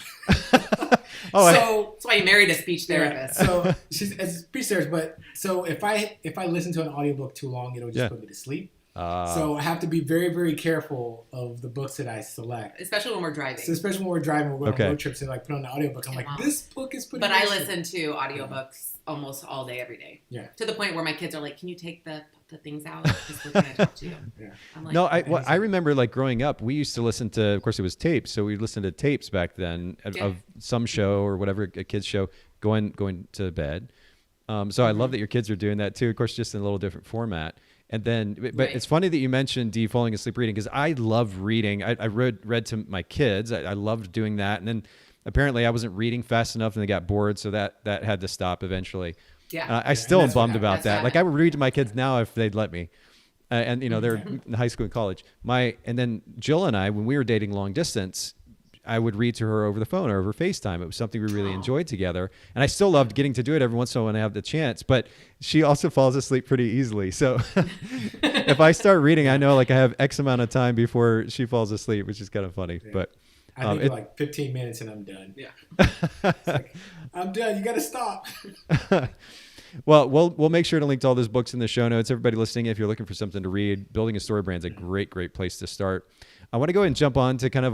That's why you married a speech therapist. So she's a speech therapist, but so if I listen to an audiobook too long, it'll just put me to sleep. So I have to be very, very careful of the books that I select. Especially when we're driving. So especially when we're driving, we're going on road trips and like put on the audiobook. I'm like, this book is putting me to sleep. But I listen to audiobooks almost all day, every day. Yeah. To the point where my kids are like, can you take the things out? Because we're going to talk to you. Yeah. I'm like, no, I remember like growing up, we used to listen to, of course it was tapes. So we listened to tapes back then of some show or whatever, a kid's show going to bed. So I love that your kids are doing that too. Of course, just in a little different format. And then, but it's funny that you mentioned Dee falling asleep reading because I love reading. I read to my kids. I loved doing that. And then apparently I wasn't reading fast enough and they got bored. So that had to stop eventually. Yeah. I still am bummed about that. Like I would read to my kids now if they'd let me. And you know, they're in high school and college. And then Jill and I, when we were dating long distance, I would read to her over the phone or over FaceTime. It was something we really enjoyed together. And I still loved getting to do it every once in a while when I have the chance, but she also falls asleep pretty easily. So if I start reading, I know like I have X amount of time before she falls asleep, which is kind of funny. Yeah. But I think like 15 minutes and I'm done. Yeah. Like, I'm done. You got to stop. Well, we'll make sure to link to all those books in the show notes. Everybody listening, if you're looking for something to read, building a story brand is a great place to start. I want to go ahead and jump on to kind of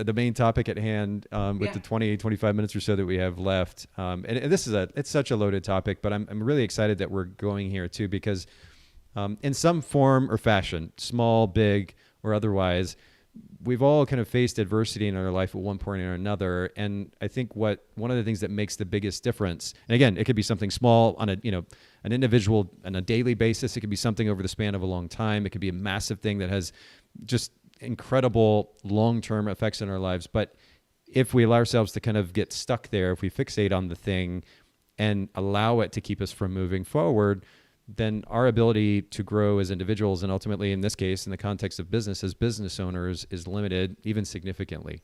the main topic at hand with the 25 minutes or so that we have left. And it's such a loaded topic, but I'm really excited that we're going here too, because in some form or fashion, small, big, or otherwise, we've all kind of faced adversity in our life at one point or another. And I think one of the things that makes the biggest difference, and again, it could be something small on an individual on a daily basis. It could be something over the span of a long time. It could be a massive thing that has just incredible long-term effects in our lives. But if we allow ourselves to kind of get stuck there, if we fixate on the thing and allow it to keep us from moving forward, then our ability to grow as individuals, and ultimately in this case, in the context of business, as business owners, is limited even significantly.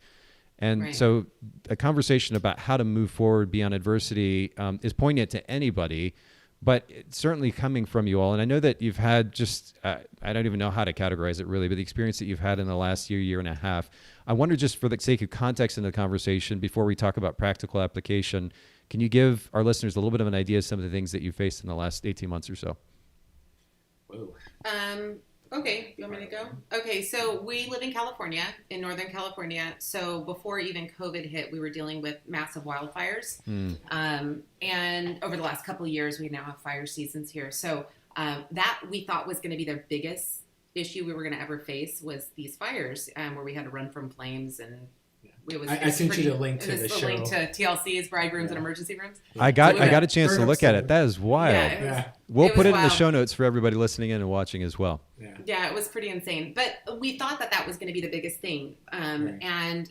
And so a conversation about how to move forward beyond adversity is poignant to anybody, but it's certainly coming from you all. And I know that you've had just, I don't even know how to categorize it really, but the experience that you've had in the last year and a half. I wonder, just for the sake of context in the conversation, before we talk about practical application, can you give our listeners a little bit of an idea of some of the things that you faced in the last 18 months or so? Whoa. Okay, you want me to go? Okay, so we live in California, in Northern California. So before even COVID hit, we were dealing with massive wildfires. And over the last couple of years, we now have fire seasons here. So that we thought was going to be the biggest issue we were going to ever face was these fires, where we had to run from flames and I sent you the link to the show. Link to TLC's, bride rooms, and emergency rooms. I got a chance to look at it. That is wild. We'll put it in the show notes for everybody listening in and watching as well. Yeah, it was pretty insane. But we thought that was going to be the biggest thing. And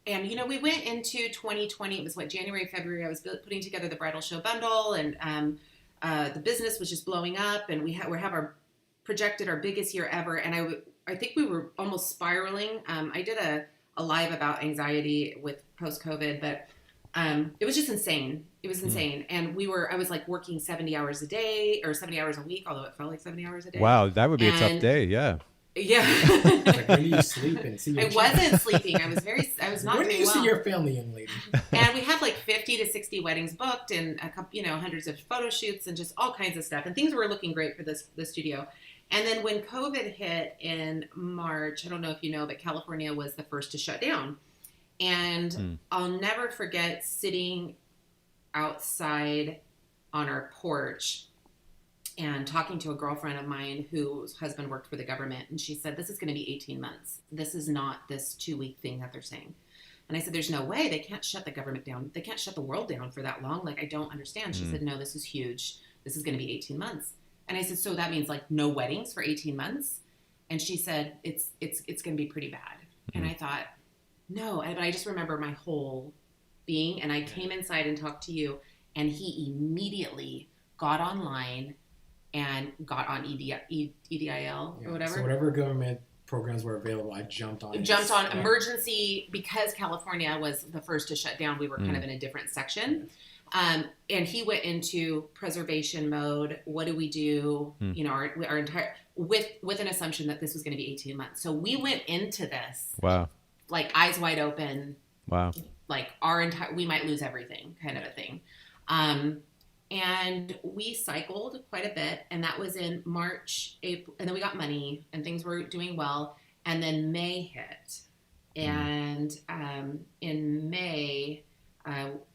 you know, we went into 2020. It was January, February. I was putting together the bridal show bundle, and the business was just blowing up, and we have our projected our biggest year ever. And I think we were almost spiraling. I did a live about anxiety with post-COVID, but it was just insane. It was insane. And I was like working 70 hours a day or 70 hours a week, although it felt like 70 hours a day. Wow, that would be a tough day. Yeah. Yeah. Like, when do you sleep and see your wasn't sleeping. I was not doing well. When do you see your family, young lady? And we had like 50 to 60 weddings booked and a couple, hundreds of photo shoots and just all kinds of stuff. And things were looking great for the studio. And then when COVID hit in March, I don't know if you know, but California was the first to shut down. And I'll never forget sitting outside on our porch and talking to a girlfriend of mine whose husband worked for the government. And she said, this is going to be 18 months. This is not this 2-week thing that they're saying. And I said, there's no way. They can't shut the government down. They can't shut the world down for that long. Like, I don't understand. She said, no, this is huge. This is going to be 18 months. And I said, so that means like no weddings for 18 months? And she said, it's going to be pretty bad. And I thought, no. But I just remember my whole being. And I came inside and talked to you. And he immediately got online and got on EDIL or whatever. So whatever government programs were available, I jumped on. Emergency, because California was the first to shut down. We were kind of in a different section. And he went into preservation mode. What do we do? You know, our entire, with an assumption that this was going to be 18 months. So we went into this. Wow. Like eyes wide open. Wow. Like we might lose everything kind of a thing. And we cycled quite a bit, and that was in March, April, and then we got money, and things were doing well. And then May hit, and in May,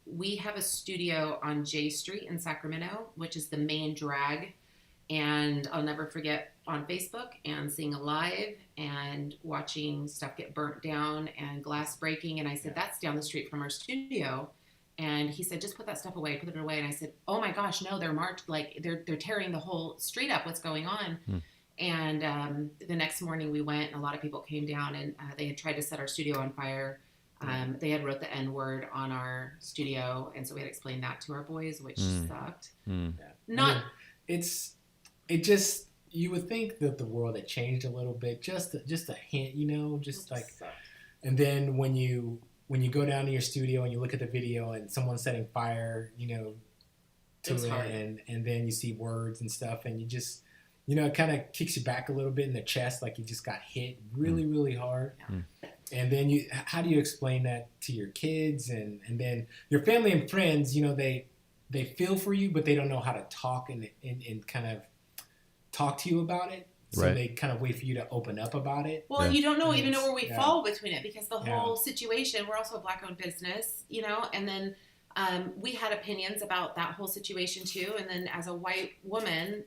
we have a studio on J Street in Sacramento, which is the main drag. And I'll never forget on Facebook and seeing a live and watching stuff get burnt down and glass breaking. And I said, that's down the street from our studio. And he said, just put that stuff away, put it away. And I said, oh my gosh, no, they're tearing the whole street up. What's going on? And the next morning we went, and a lot of people came down, and they had tried to set our studio on fire. They had wrote the N-word on our studio, and so we had explained that to our boys, which sucked. Not, it just, you would think that the world had changed a little bit, just a hint, you know, just like, and then when you go down to your studio and you look at the video and someone's setting fire, you know, to it, and then you see words and stuff, and you just, you know, it kind of kicks you back a little bit in the chest, like you just got hit really, really hard. And then how do you explain that to your kids and then your family and friends? You know, they feel for you, but they don't know how to talk and kind of talk to you about it. So they kind of wait for you to open up about it. Well, and you don't even know where we fall between it, because the whole situation, we're also a Black-owned business, you know, and then we had opinions about that whole situation too. And then as a white woman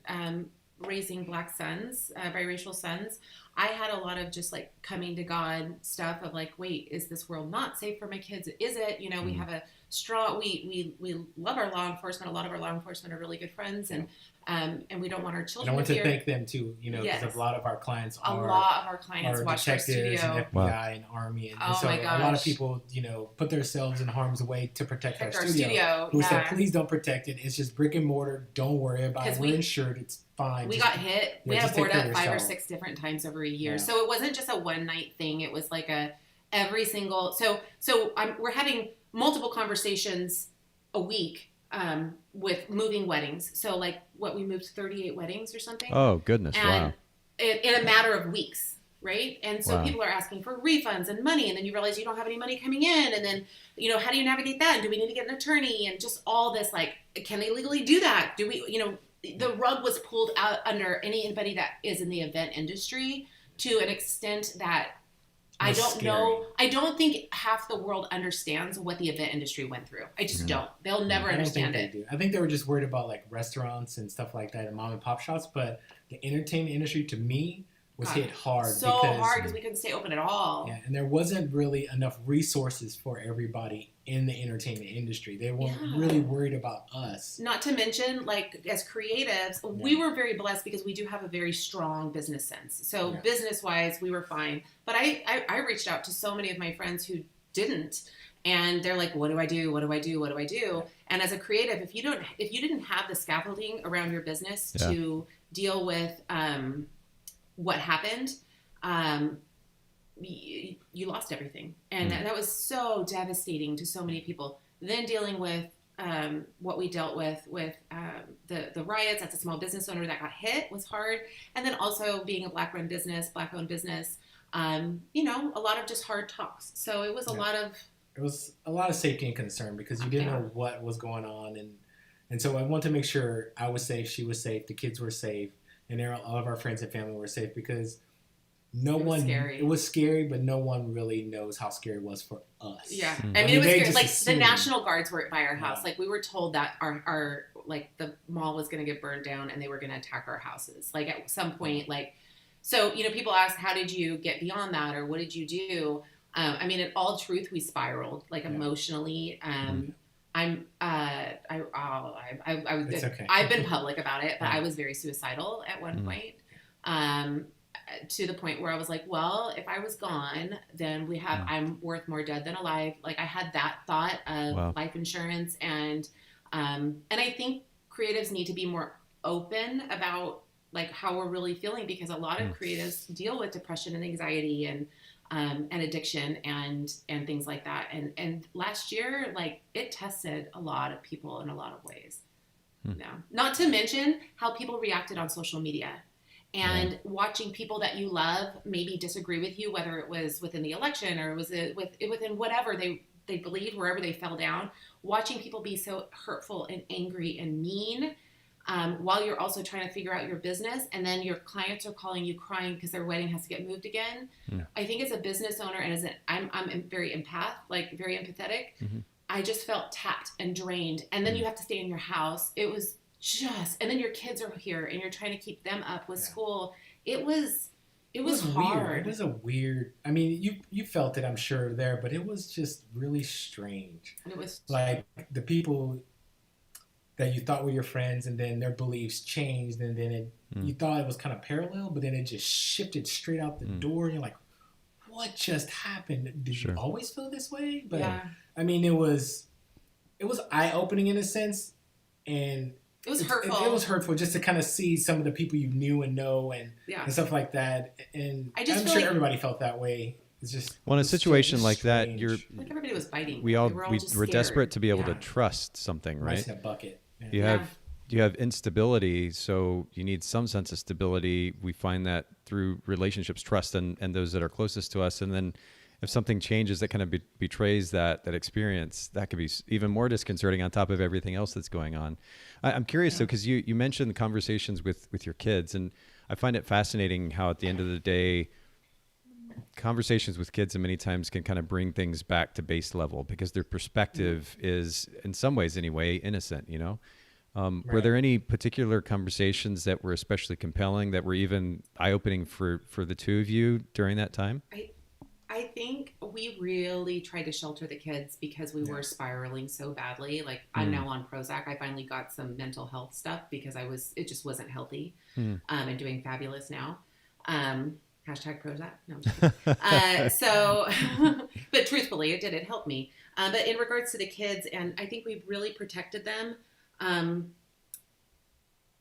raising Black sons, biracial sons, I had a lot of just like coming to God stuff of like, wait, is this world not safe for my kids? Is it? You know, we have a strong, we love our law enforcement. A lot of our law enforcement are really good friends, and we don't want our children. And I want to thank them too, you know, because a lot of our clients watch our studio, and FBI and Army, and so a lot of people, you know, put themselves in harm's way to protect our studio. Who said, please don't protect it. It's just brick and mortar. Don't worry about it. We're insured. It's fine. We got hit. We had to board up 5 or 6 different times over a year. So it wasn't just a one night thing. It was like every single. So we're having multiple conversations a week with moving weddings. So like we moved 38 weddings or something. Oh goodness! And in a matter of weeks, right? And so people are asking for refunds and money, and then you realize you don't have any money coming in, and then you know, how do you navigate that? And do we need to get an attorney? And just all this, like, can they legally do that? Do we, you know? The rug was pulled out under anybody that is in the event industry to an extent that I don't know. I don't think half the world understands what the event industry went through. I just don't. They'll never understand it. I think they were just worried about like restaurants and stuff like that and mom and pop shops. But the entertainment industry, to me, was hit hard. So hard because we couldn't stay open at all. Yeah, and there wasn't really enough resources for everybody in the entertainment industry. They weren't really worried about us. Not to mention, like, as creatives, we were very blessed because we do have a very strong business sense. So business-wise, we were fine. But I reached out to so many of my friends who didn't. And they're like, what do I do? What do I do? What do I do? And as a creative, if you didn't have the scaffolding around your business to deal with what happened, you lost everything. And that was so devastating to so many people. Then dealing with what we dealt with the riots as a small business owner that got hit was hard. And then also being a Black-run business, Black-owned business, you know, a lot of just hard talks. So it was a lot of... It was a lot of safety and concern because you didn't know what was going on. And so I wanted to make sure I was safe, she was safe, the kids were safe, and all of our friends and family were safe because it was scary, but no one really knows how scary it was for us. Yeah. I mean, it was scary. Like, the National Guards were by our house. Like, we were told that our like, the mall was going to get burned down and they were going to attack our houses. Like, at some point, like, so, you know, people ask, how did you get beyond that? Or what did you do? I mean, in all truth, we spiraled like emotionally. It's okay. I've been public about it, but I was very suicidal at one point. To the point where I was like, well, if I was gone, then I'm worth more dead than alive. Like I had that thought of life insurance, and I think creatives need to be more open about like how we're really feeling, because a lot of creatives deal with depression and anxiety and addiction and things like that. And last year, like it tested a lot of people in a lot of ways. Not to mention how people reacted on social media. And watching people that you love maybe disagree with you, whether it was within the election or was it within whatever they believed, wherever they fell down, watching people be so hurtful and angry and mean while you're also trying to figure out your business, and then your clients are calling you crying because their wedding has to get moved again. I think as a business owner and I'm very very empathetic, I just felt tapped and drained. And then you have to stay in your house. It was and then your kids are here and you're trying to keep them up with school. It was hard. Weird. It was a weird, I mean, you felt it, I'm sure, there, but it was just really strange. And it was like the people that you thought were your friends, and then their beliefs changed, and then you thought it was kind of parallel, but then it just shifted straight out the door, and you're like, what just happened? Did you always feel this way? But I mean, it was eye-opening in a sense, and it was hurtful. It was hurtful just to kind of see some of the people you knew and know and stuff like that. And I'm sure like everybody felt that way. It's just in a situation like that, you're like everybody was biting. We're desperate to be able to trust something, right? Rice in a bucket. You have instability, so you need some sense of stability. We find that through relationships, trust, and those that are closest to us. And then if something changes that kind of betrays that experience, that could be even more disconcerting on top of everything else that's going on. I'm curious though, because you mentioned the conversations with your kids, and I find it fascinating how at the end of the day, conversations with kids and many times can kind of bring things back to base level, because their perspective is, in some ways anyway, innocent, you know? Were there any particular conversations that were especially compelling, that were even eye-opening for the two of you during that time? I think we really tried to shelter the kids because we were spiraling so badly. Like I'm now on Prozac. I finally got some mental health stuff because it just wasn't healthy. And doing fabulous now. Hashtag Prozac. No, I'm just kidding. But truthfully, it helped me. But in regards to the kids, and I think we really protected them.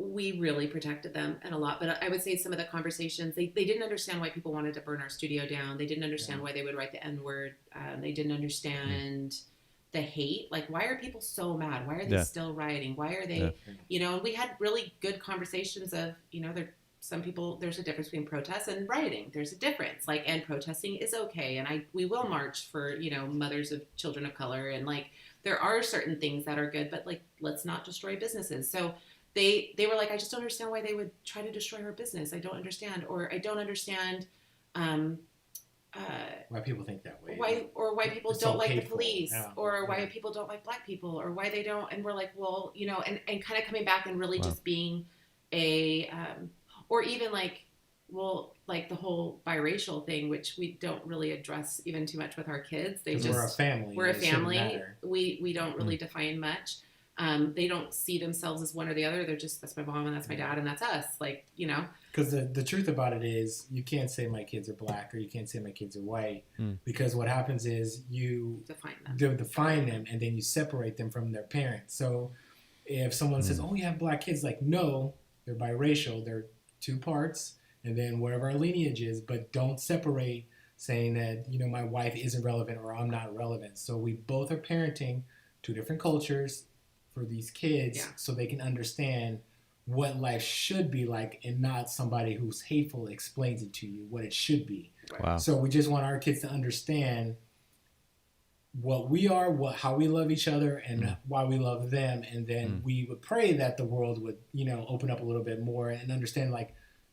We really protected them and a lot, but I would say some of the conversations, they didn't understand why people wanted to burn our studio down. They didn't understand why they would write the N-word. They didn't understand the hate. Like, why are people so mad? Why are they still rioting? Why are they, and we had really good conversations of, some people, there's a difference between protests and rioting. There's a difference, and protesting is okay. And we will march for, mothers of children of color. And there are certain things that are good, but let's not destroy businesses. So they were like, I just don't understand why they would try to destroy our business. I don't understand. Or I don't understand why people think that way. Why people don't like the police, or why people don't like black people, or why they don't. And we're like, well, and kind of coming back and really just being or even the whole biracial thing, which we don't really address even too much with our kids. We're a family. We're a family. We don't really define much. They don't see themselves as one or the other. They're just, that's my mom and that's my dad and that's us. Because the truth about it is, you can't say my kids are black or you can't say my kids are white, because what happens is you define them and then you separate them from their parents. So if someone says, oh, you have black kids, no, they're biracial. They're two parts, and then whatever our lineage is, but don't separate saying that, my wife isn't relevant or I'm not relevant. So we both are parenting two different cultures for these kids so they can understand what life should be like, and not somebody who's hateful explains it to you what it should be. Wow. So we just want our kids to understand what we are, how we love each other, and why we love them. And then we would pray that the world would, open up a little bit more and understand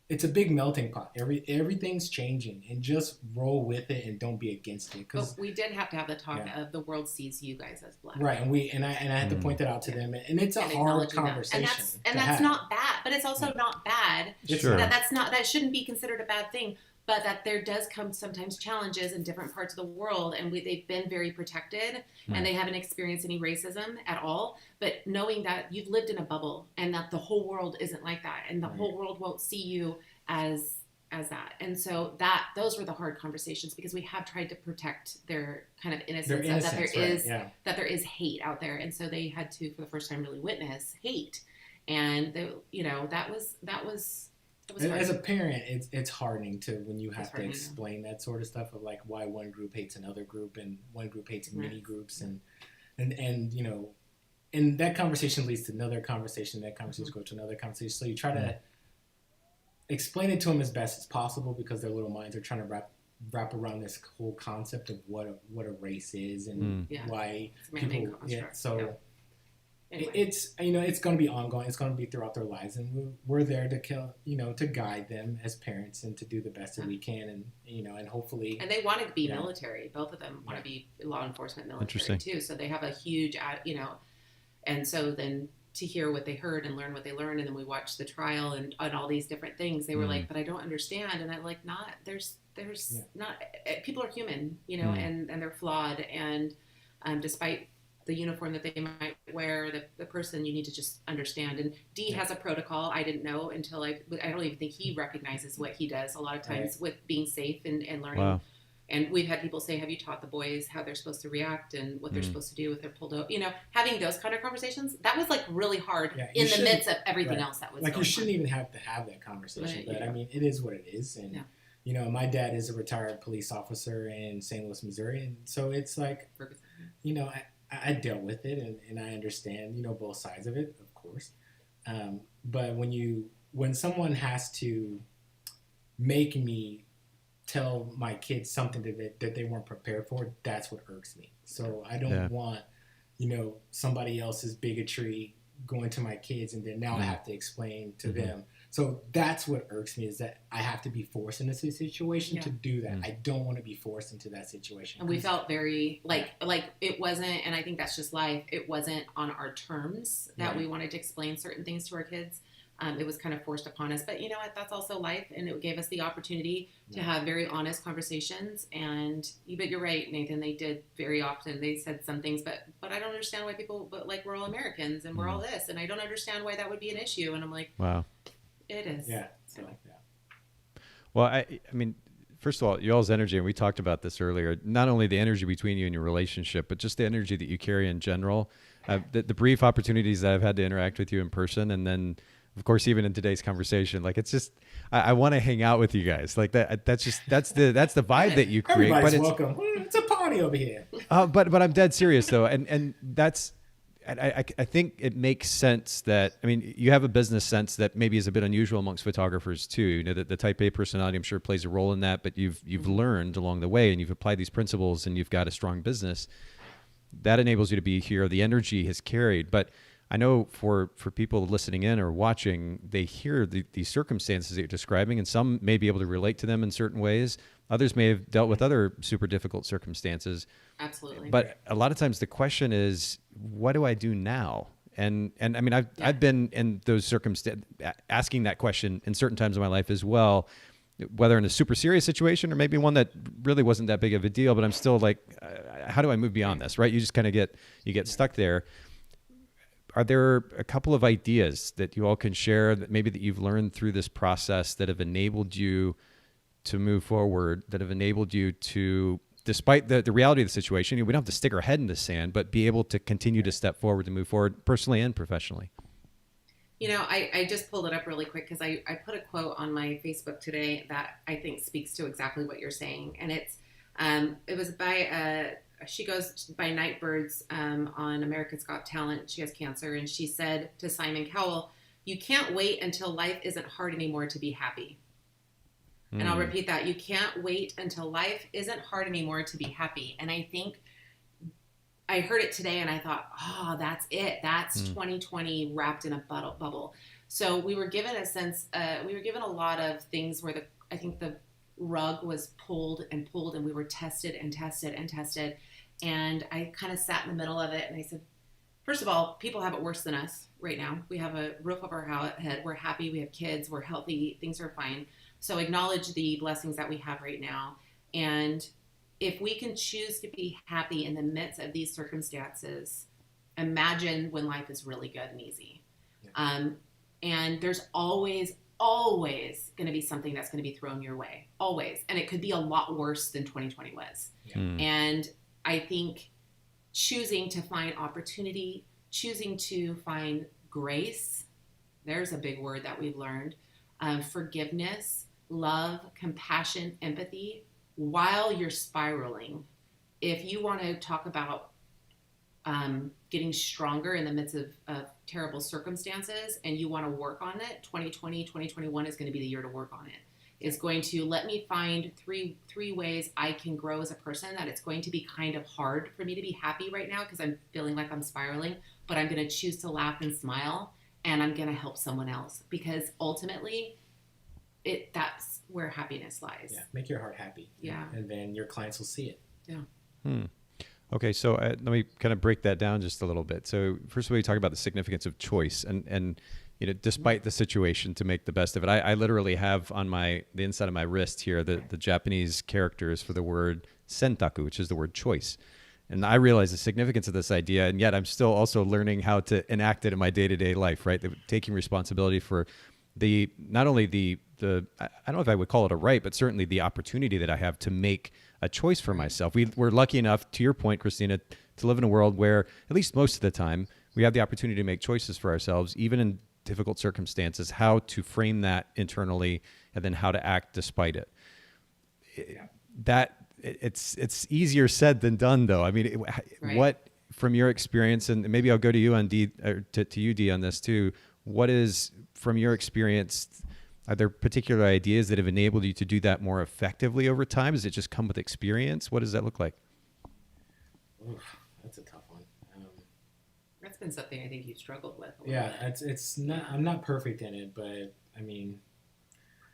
it's a big melting pot. Everything's changing, and just roll with it and don't be against it. But we did have to have the talk of the world sees you guys as black. Right, and I had to point that out to them, and it's a hard conversation. And that's not bad, but it's also not bad. Sure. That shouldn't be considered a bad thing. but that there does come sometimes challenges in different parts of the world, and they've been very protected, and they haven't experienced any racism at all. But knowing that you've lived in a bubble and that the whole world isn't like that, and the whole world won't see you as that. And so those were the hard conversations, because we have tried to protect their kind of innocence, that there is hate out there. And so they had to, for the first time, really witness hate. And that was as a parent, it's hardening to when you have to explain that sort of stuff of like why one group hates another group and one group hates many groups, and that conversation leads to another conversation. That conversation goes to another conversation. So you try to explain it to them as best as possible, because their little minds are trying to wrap around this whole concept of what a race is and why people. Yeah, so anyway. It's going to be ongoing. It's going to be throughout their lives, and we're there to guide them as parents and to do the best that we can, and hopefully. And they want to be military. Both of them want to be law enforcement military too. So they have a huge, and so then to hear what they heard and learn what they learned, and then we watched the trial and all these different things. They were like, but I don't understand, and I'm like, there's not, people are human, and they're flawed, and despite the uniform that they might wear, the person, you need to just understand. And Dee has a protocol I didn't know until I don't even think he recognizes what he does a lot of times with being safe and learning. Wow. And we've had people say, have you taught the boys how they're supposed to react and what they're supposed to do if they're pulled over? Having those kind of conversations, that was like really hard in the midst of everything else that was going on. You shouldn't even have to have that conversation, but I mean, it is what it is. And, my dad is a retired police officer in St. Louis, Missouri. And so it's like, I dealt with it and I understand, both sides of it, of course. But when someone has to make me tell my kids something that they weren't prepared for, that's what irks me. So I don't want, somebody else's bigotry going to my kids, and then now I have to explain to them. So that's what irks me, is that I have to be forced in a situation to do that. I don't want to be forced into that situation. And we felt very like it wasn't, and I think that's just life. It wasn't on our terms that we wanted to explain certain things to our kids. It was kind of forced upon us, but you know what? That's also life, and it gave us the opportunity to have very honest conversations. But you're right, Nathan. They did very often. They said some things, but I don't understand why people. But like, we're all Americans, and we're all this, and I don't understand why that would be an issue. And I'm like, wow, it is. Yeah. So. Well, I mean, first of all, y'all's energy, and we talked about this earlier. Not only the energy between you and your relationship, but just the energy that you carry in general. The brief opportunities that I've had to interact with you in person, and then, of course, even in today's conversation, like, it's just, I want to hang out with you guys. Like that's the vibe that you create. Everybody's welcome. It's a party over here. But I'm dead serious though. And that's, I think it makes sense that, I mean, you have a business sense that maybe is a bit unusual amongst photographers too. That the type A personality, I'm sure, plays a role in that, but you've learned along the way, and you've applied these principles, and you've got a strong business that enables you to be here. The energy has carried, but I know for people listening in or watching, they hear these circumstances that you're describing, and some may be able to relate to them in certain ways. Others may have dealt with other super difficult circumstances. Absolutely. But a lot of times the question is, what do I do now? And I mean, I've been in those circumstances, asking that question in certain times of my life as well, whether in a super serious situation or maybe one that really wasn't that big of a deal, but I'm still like, how do I move beyond this, right? You just kind of get stuck there. Are there a couple of ideas that you all can share that maybe that you've learned through this process that have enabled you to move forward, that have enabled you to, despite the reality of the situation, we don't have to stick our head in the sand, but be able to continue to step forward, to move forward personally and professionally? I just pulled it up really quick because I put a quote on my Facebook today that I think speaks to exactly what you're saying. And it was by she goes by Nightbirds on America's Got Talent. She has cancer, and she said to Simon Cowell, "You can't wait until life isn't hard anymore to be happy." And I'll repeat that. You can't wait until life isn't hard anymore to be happy. And I think I heard it today, and I thought, oh, that's it. That's 2020 wrapped in a bubble. So we were given a sense, we were given a lot of things where I think the rug was pulled, and we were tested and tested and tested. And I kind of sat in the middle of it, and I said, first of all, people have it worse than us right now. We have a roof over our head. We're happy. We have kids. We're healthy. Things are fine. So acknowledge the blessings that we have right now. And if we can choose to be happy in the midst of these circumstances, imagine when life is really good and easy. Yeah. And there's always going to be something that's going to be thrown your way. Always. And it could be a lot worse than 2020 was. Yeah. And I think choosing to find opportunity, choosing to find grace, there's a big word that we've learned, forgiveness, love, compassion, empathy, while you're spiraling. If you want to talk about getting stronger in the midst of terrible circumstances and you want to work on it, 2020, 2021 is going to be the year to work on it. It's going to let me find three ways I can grow as a person, that it's going to be kind of hard for me to be happy right now because I'm feeling like I'm spiraling, but I'm going to choose to laugh and smile, and I'm going to help someone else, because ultimately that's where happiness lies. Yeah, make your heart happy. Yeah. And then your clients will see it. Yeah. Okay, so let me kind of break that down just a little bit. So first of all, you talk about the significance of choice, and you know, despite the situation, to make the best of it. I literally have on the inside of my wrist here the Japanese characters for the word sentaku, which is the word choice. And I realize the significance of this idea, and yet I'm still also learning how to enact it in my day-to-day life, right? Taking responsibility for not only the I don't know if I would call it a right, but certainly the opportunity that I have to make a choice for myself. We're lucky enough, to your point, Christina, to live in a world where, at least most of the time, we have the opportunity to make choices for ourselves, even in difficult circumstances, how to frame that internally, and then how to act despite it. It's easier said than done, though. I mean, right. What, from your experience, and maybe I'll go to you on Dee, to you, Dee, on this too. What is, from your experience, are there particular ideas that have enabled you to do that more effectively over time? Does it just come with experience? What does that look like? Oof, that's a tough one. That's been something I think you've struggled with. Yeah, it's not. I'm not perfect in it, but I mean,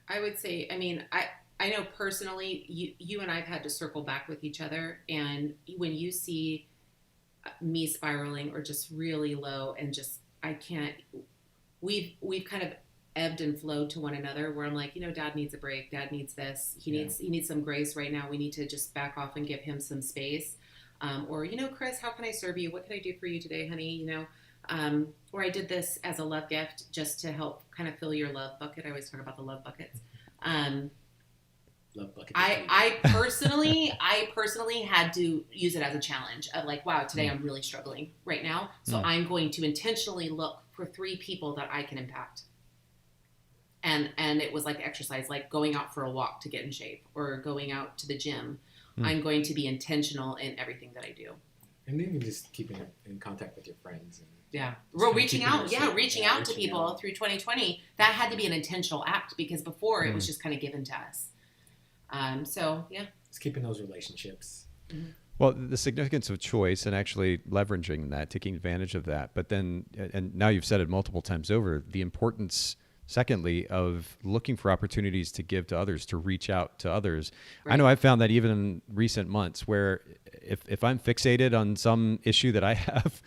I would say, I know personally, you and I've had to circle back with each other, and when you see me spiraling or just really low and just I can't, we've kind of ebbed and flowed to one another, where I'm like, Dad needs a break. Dad needs this. He needs some grace right now. We need to just back off and give him some space. Or, Kris, how can I serve you? What can I do for you today, honey? Or I did this as a love gift just to help kind of fill your love bucket. I always talk about the love buckets. Love bucket. I personally had to use it as a challenge of like, wow, today I'm really struggling right now. So I'm going to intentionally look for 3 people that I can impact. And it was like exercise, like going out for a walk to get in shape or going out to the gym. I'm going to be intentional in everything that I do. And even just keeping in contact with your friends. Reaching out to people through 2020, that had to be an intentional act, because before it was just kind of given to us. It's keeping those relationships. Mm-hmm. Well, the significance of choice and actually leveraging that, taking advantage of that. But then, and now you've said it multiple times over, the importance, secondly, of looking for opportunities to give to others, to reach out to others. Right. I know I've found that even in recent months, where if I'm fixated on some issue that I have,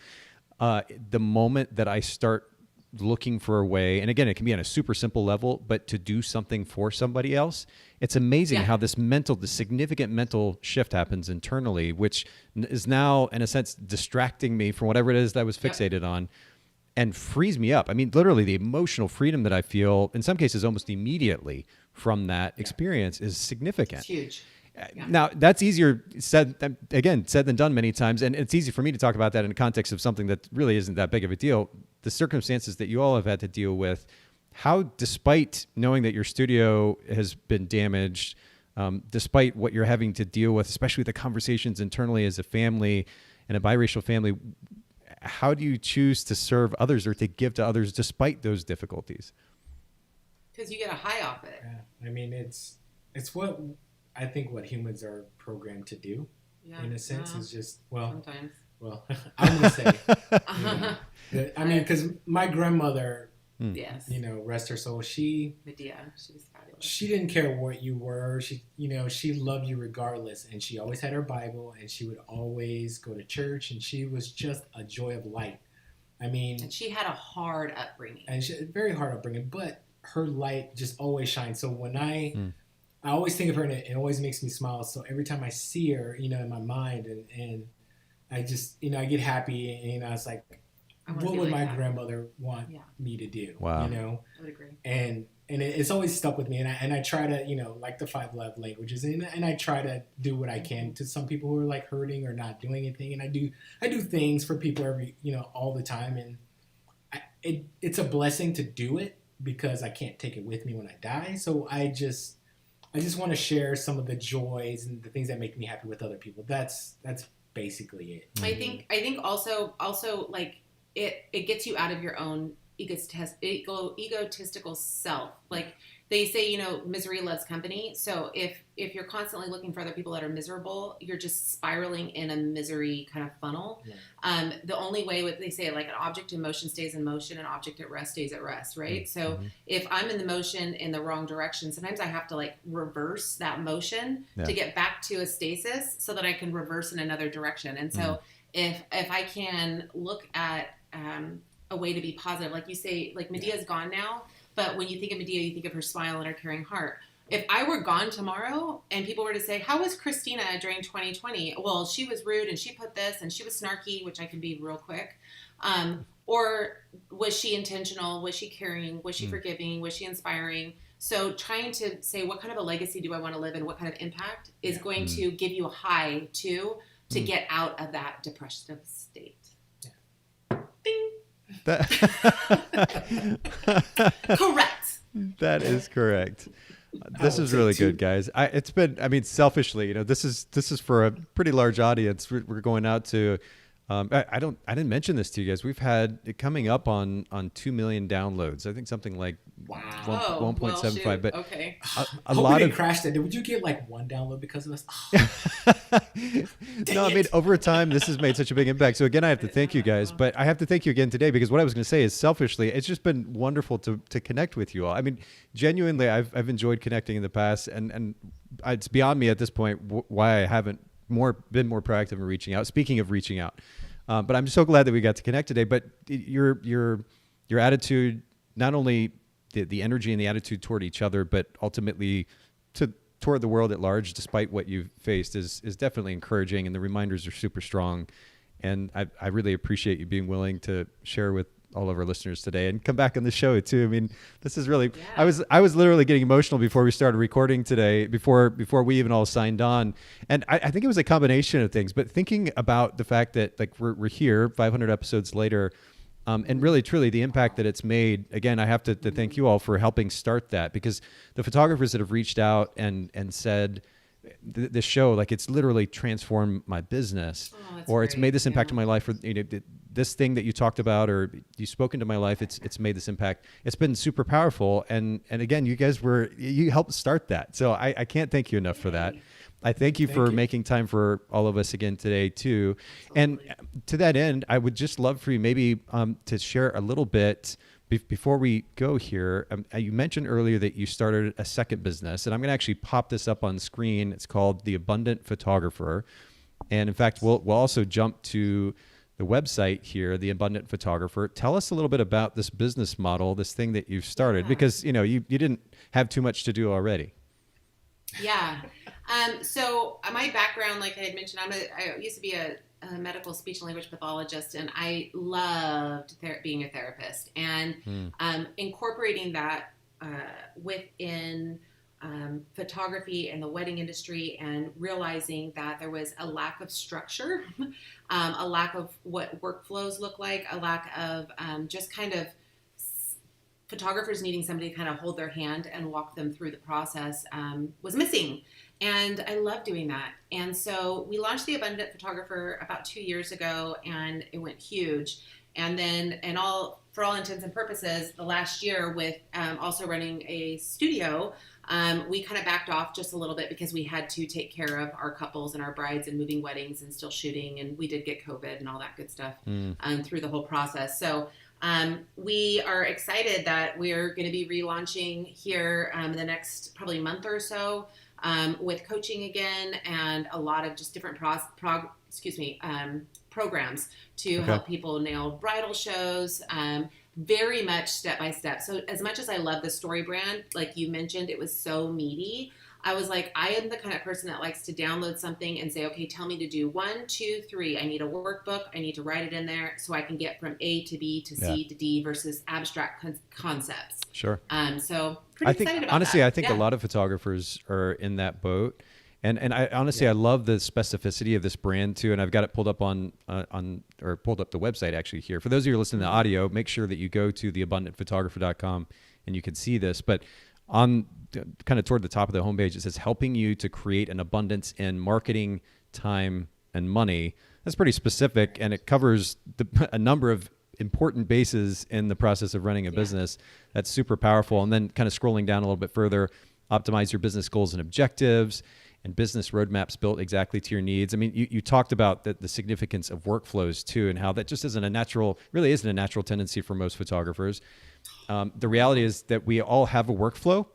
the moment that I start looking for a way, and again, it can be on a super simple level, but to do something for somebody else, it's amazing how this significant mental shift happens internally, which is now, in a sense, distracting me from whatever it is that I was fixated on, and frees me up. I mean, literally the emotional freedom that I feel, in some cases almost immediately from that experience, is significant. It's huge. Now, that's easier said than done many times, and it's easy for me to talk about that in the context of something that really isn't that big of a deal. The circumstances that you all have had to deal with, how, despite knowing that your studio has been damaged, despite what you're having to deal with, especially the conversations internally as a family and a biracial family, how do you choose to serve others or to give to others despite those difficulties? Because you get a high off it. Yeah. I mean, it's what I think what humans are programmed to do. Yeah. In a sense, is just sometimes. Well, I'm gonna say. I mean, because my grandmother, yes, rest her soul, Medea, she was fabulous. She didn't care what you were. She loved you regardless, and she always had her Bible, and she would always go to church, and she was just a joy of light. I mean, and she had a hard upbringing. And very hard upbringing, but her light just always shines. So when I always think of her, and it always makes me smile. So every time I see her, you know, in my mind, and I just, you know, I get happy, and you know, it's like, what would my grandmother want me to do? Wow. You know, I would agree. And it's always stuck with me, and I try to, you know, like the 5 love languages, and I try to do what I can to some people who are like hurting or not doing anything, and I do things for people all the time, and it's a blessing to do it because I can't take it with me when I die. So I just want to share some of the joys and the things that make me happy with other people. That's basically it. I think also like it gets you out of your own egotistical self. Like they say, you know, misery loves company. So if you're constantly looking for other people that are miserable, you're just spiraling in a misery kind of funnel. Yeah. The only way they say, like, an object in motion stays in motion, an object at rest stays at rest, right? So if I'm in the motion in the wrong direction, sometimes I have to like reverse that motion to get back to a stasis so that I can reverse in another direction. And so if I can look at a way to be positive, like you say, like Medea's gone now, but when you think of Medea, you think of her smile and her caring heart. If I were gone tomorrow and people were to say, how was Christina during 2020? Well, she was rude and she put this and she was snarky, which I can be real quick. Or was she intentional? Was she caring? Was she forgiving? Was she inspiring? So trying to say, what kind of a legacy do I want to live in? What kind of impact is going to give you a high to get out of that depressive state? Yeah. Ding. Correct. That is correct. This is really good, guys. It's been, I mean, selfishly, you know, this is for a pretty large audience. We're going out to, I didn't mention this to you guys. We've had it coming up on 2 million downloads. I think something like 1.75. Well, but okay. a lot of crashed it. Would you get like one download because of us? Oh. No, I mean, over time, this has made such a big impact. So again, I have to thank you guys, but I have to thank you again today, because what I was going to say is, selfishly, it's just been wonderful to connect with you all. I mean, genuinely, I've enjoyed connecting in the past, and it's beyond me at this point why I haven't been more proactive in reaching out. Speaking of reaching out, but I'm so glad that we got to connect today. But your attitude, not only the energy and the attitude toward each other, but ultimately toward the world at large, despite what you've faced, is definitely encouraging, and the reminders are super strong. And I really appreciate you being willing to share with all of our listeners today and come back on the show too. I mean, this is really, I was literally getting emotional before we started recording today, before we even all signed on. And I think it was a combination of things, but thinking about the fact that, like, we're here 500 episodes later, and really, truly, the impact that it's made. Again, I have to thank you all for helping start that, because the photographers that have reached out and said, this show, like, it's literally transformed my business, or it's made this impact in my life, or, you know, this thing that you talked about, or you spoke into my life, it's made this impact. It's been super powerful. And again, you guys you helped start that. So I can't thank you enough for that. I thank you for making time for all of us again today too. Absolutely. And to that end, I would just love for you maybe to share a little bit before we go here. You mentioned earlier that you started a second business, and I'm going to actually pop this up on screen. It's called The Abundant Photographer. And in fact, we'll also jump to the website here, The Abundant Photographer. Tell us a little bit about this business model, this thing that you've started, because, you know, you didn't have too much to do already. Yeah. So my background, like I had mentioned, I used to be a medical speech and language pathologist, and I loved being a therapist, and incorporating that within photography and the wedding industry, and realizing that there was a lack of structure, a lack of what workflows look like, a lack of just kind of photographers needing somebody to kind of hold their hand and walk them through the process was missing. And I love doing that. And so we launched The Abundant Photographer about 2 years ago, and it went huge. And then, for all intents and purposes, the last year, with also running a studio, we kind of backed off just a little bit, because we had to take care of our couples and our brides and moving weddings and still shooting. And we did get COVID and all that good stuff through the whole process. So we are excited that we're going to be relaunching here in the next probably month or so, with coaching again, and a lot of just different programs to help people nail bridal shows, very much step by step. So as much as I love the story brand, like you mentioned, it was so meaty. I was like, I am the kind of person that likes to download something and say, okay, tell me to do 1, 2, 3. I need a workbook. I need to write it in there so I can get from A to B to C to D versus abstract concepts. Sure. So pretty excited about honestly, that. I think a lot of photographers are in that boat. And I honestly, I love the specificity of this brand too. And I've got it pulled up pulled up the website actually here. For those of you who are listening to audio, make sure that you go to theabundantphotographer.com and you can see this. But on kind of toward the top of the homepage, it says helping you to create an abundance in marketing, time, and money. That's pretty specific, and it covers a number of important bases in the process of running a business. That's super powerful. And then kind of scrolling down a little bit further, optimize your business goals and objectives and business roadmaps built exactly to your needs. I mean, you talked about the significance of workflows too, and how that just isn't a natural tendency for most photographers. The reality is that we all have a workflow.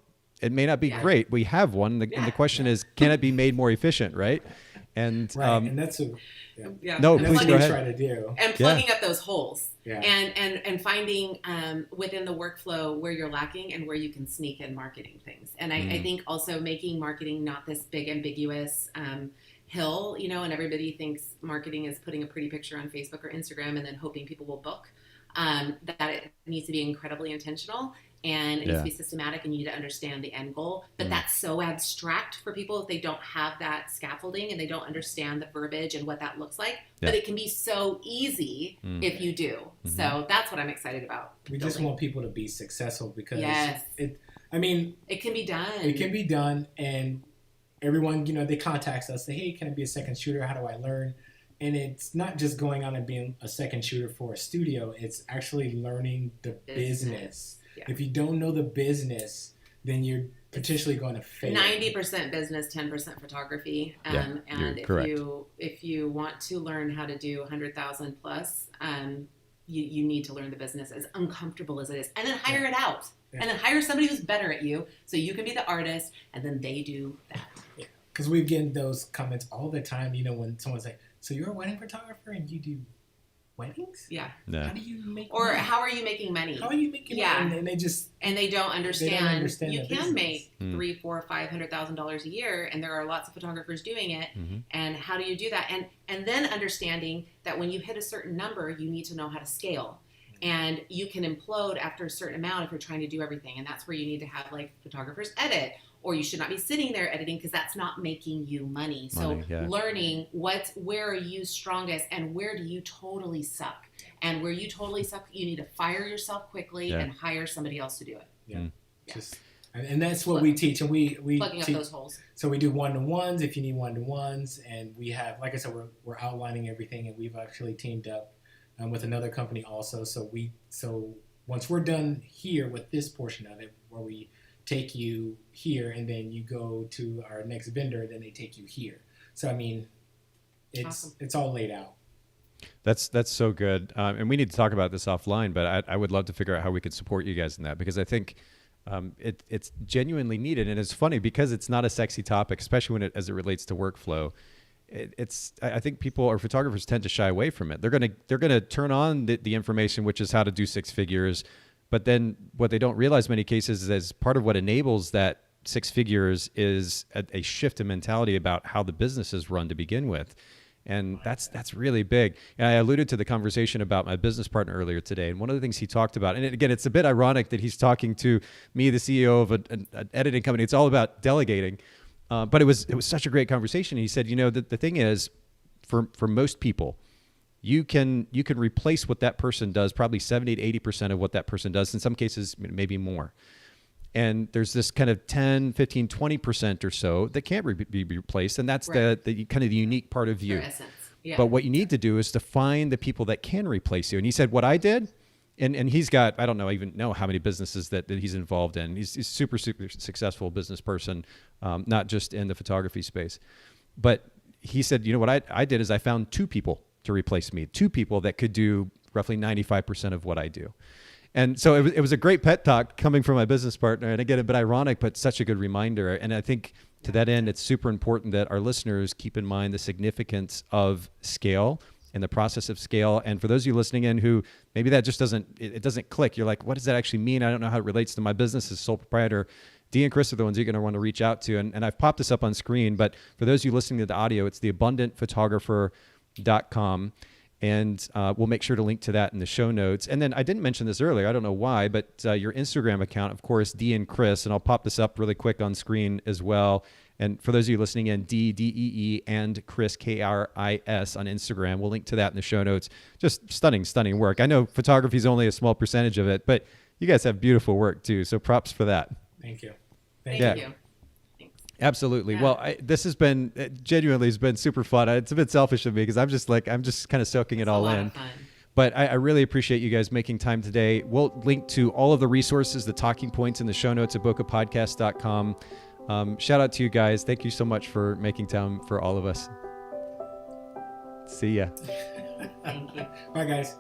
It may not be great. We have one. And the question is, can it be made more efficient, right? And and that's no, please go ahead. Try to do. And plugging up those holes. Yeah. And finding within the workflow where you're lacking and where you can sneak in marketing things. And I think also making marketing not this big ambiguous hill, and everybody thinks marketing is putting a pretty picture on Facebook or Instagram and then hoping people will book. That it needs to be incredibly intentional and it needs to be systematic, and you need to understand the end goal. But that's so abstract for people if they don't have that scaffolding and they don't understand the verbiage and what that looks like. But it can be so easy if you do. So that's what I'm excited about. We just want people to be successful because it can be done. It can be done, and everyone, they contact us, say, hey, can I be a second shooter? How do I learn? And it's not just going on and being a second shooter for a studio. It's actually learning the business. Yeah. If you don't know the business, then you're potentially going to fail. 90% business, 10% photography. And if you want to learn how to do 100,000 plus, you need to learn the business, as uncomfortable as it is, and then hire it out. Yeah. And then hire somebody who's better at you so you can be the artist, and then they do that. Yeah. Because we get those comments all the time, when someone's like, so you're a wedding photographer and you do weddings? Yeah. How do you make money? How are you making money? How are you making money? And they don't understand. You can make $300,000, $400,000, $500,000 a year, and there are lots of photographers doing it. And how do you do that? And then understanding that when you hit a certain number, you need to know how to scale. And you can implode after a certain amount if you're trying to do everything. And that's where you need to have photographers edit, or you should not be sitting there editing because that's not making you money. So learning where are you strongest and where do you totally suck. And where you totally suck, you need to fire yourself quickly and hire somebody else to do it. Yeah. And that's what we teach. And we plugging up those holes. So we do one-to-ones if you need one-to-ones. And we have, like I said, we're outlining everything, and we've actually teamed up with another company also. So once we're done here with this portion of it, where we take you here and then you go to our next vendor, then they take you here. So it's all laid out. That's so good. And we need to talk about this offline, but I would love to figure out how we could support you guys in that, because I think it's genuinely needed. And it's funny because it's not a sexy topic, especially as it relates to workflow. I think people or photographers tend to shy away from it. They're gonna turn on the information, which is how to do 6 figures, but then what they don't realize in many cases is, as part of what enables that 6 figures is a shift in mentality about how the business is run to begin with, and that's really big. And I alluded to the conversation about my business partner earlier today, and one of the things he talked about, and again, it's a bit ironic that he's talking to me, the CEO of an editing company. It's all about delegating. But it was such a great conversation. He said, the thing is, for most people, you can replace what that person does, probably 70 to 80% of what that person does, in some cases, maybe more. And there's this kind of 10, 15, 20% or so that can't be replaced. And that's the kind of the unique part of you. Essence. Yeah. But what you need to do is to find the people that can replace you. And he said, what I did, and he's got, I don't even know how many businesses that he's involved in. He's super, super successful business person, not just in the photography space. But he said, what I did is I found 2 people to replace me, 2 people that could do roughly 95% of what I do. And so it was a great pet talk coming from my business partner. And again, a bit ironic, but such a good reminder. And I think to that end, it's super important that our listeners keep in mind the significance of scale and the process of scale. And for those of you listening in who maybe that just doesn't click, you're like, what does that actually mean? I don't know how it relates to my business as sole proprietor. Dee and Kris are the ones you're going to want to reach out to. And I've popped this up on screen, but for those of you listening to the audio, it's theabundantphotographer.com. And we'll make sure to link to that in the show notes. And then I didn't mention this earlier. I don't know why, but your Instagram account, of course, Dee and Kris. And I'll pop this up really quick on screen as well. And for those of you listening in, Dee, D-E-E, and Kris, K-R-I-S on Instagram. We'll link to that in the show notes. Just stunning, stunning work. I know photography is only a small percentage of it, but you guys have beautiful work too. So props for that. Thank you. Thank you. Absolutely. Yeah. Well, this has been genuinely has been super fun. It's a bit selfish of me because I'm just kind of soaking it all in. But I really appreciate you guys making time today. We'll link to all of the resources, the talking points in the show notes at bokehpodcast.com. Shout out to you guys. Thank you so much for making time for all of us. See ya. Thank you. Bye, guys.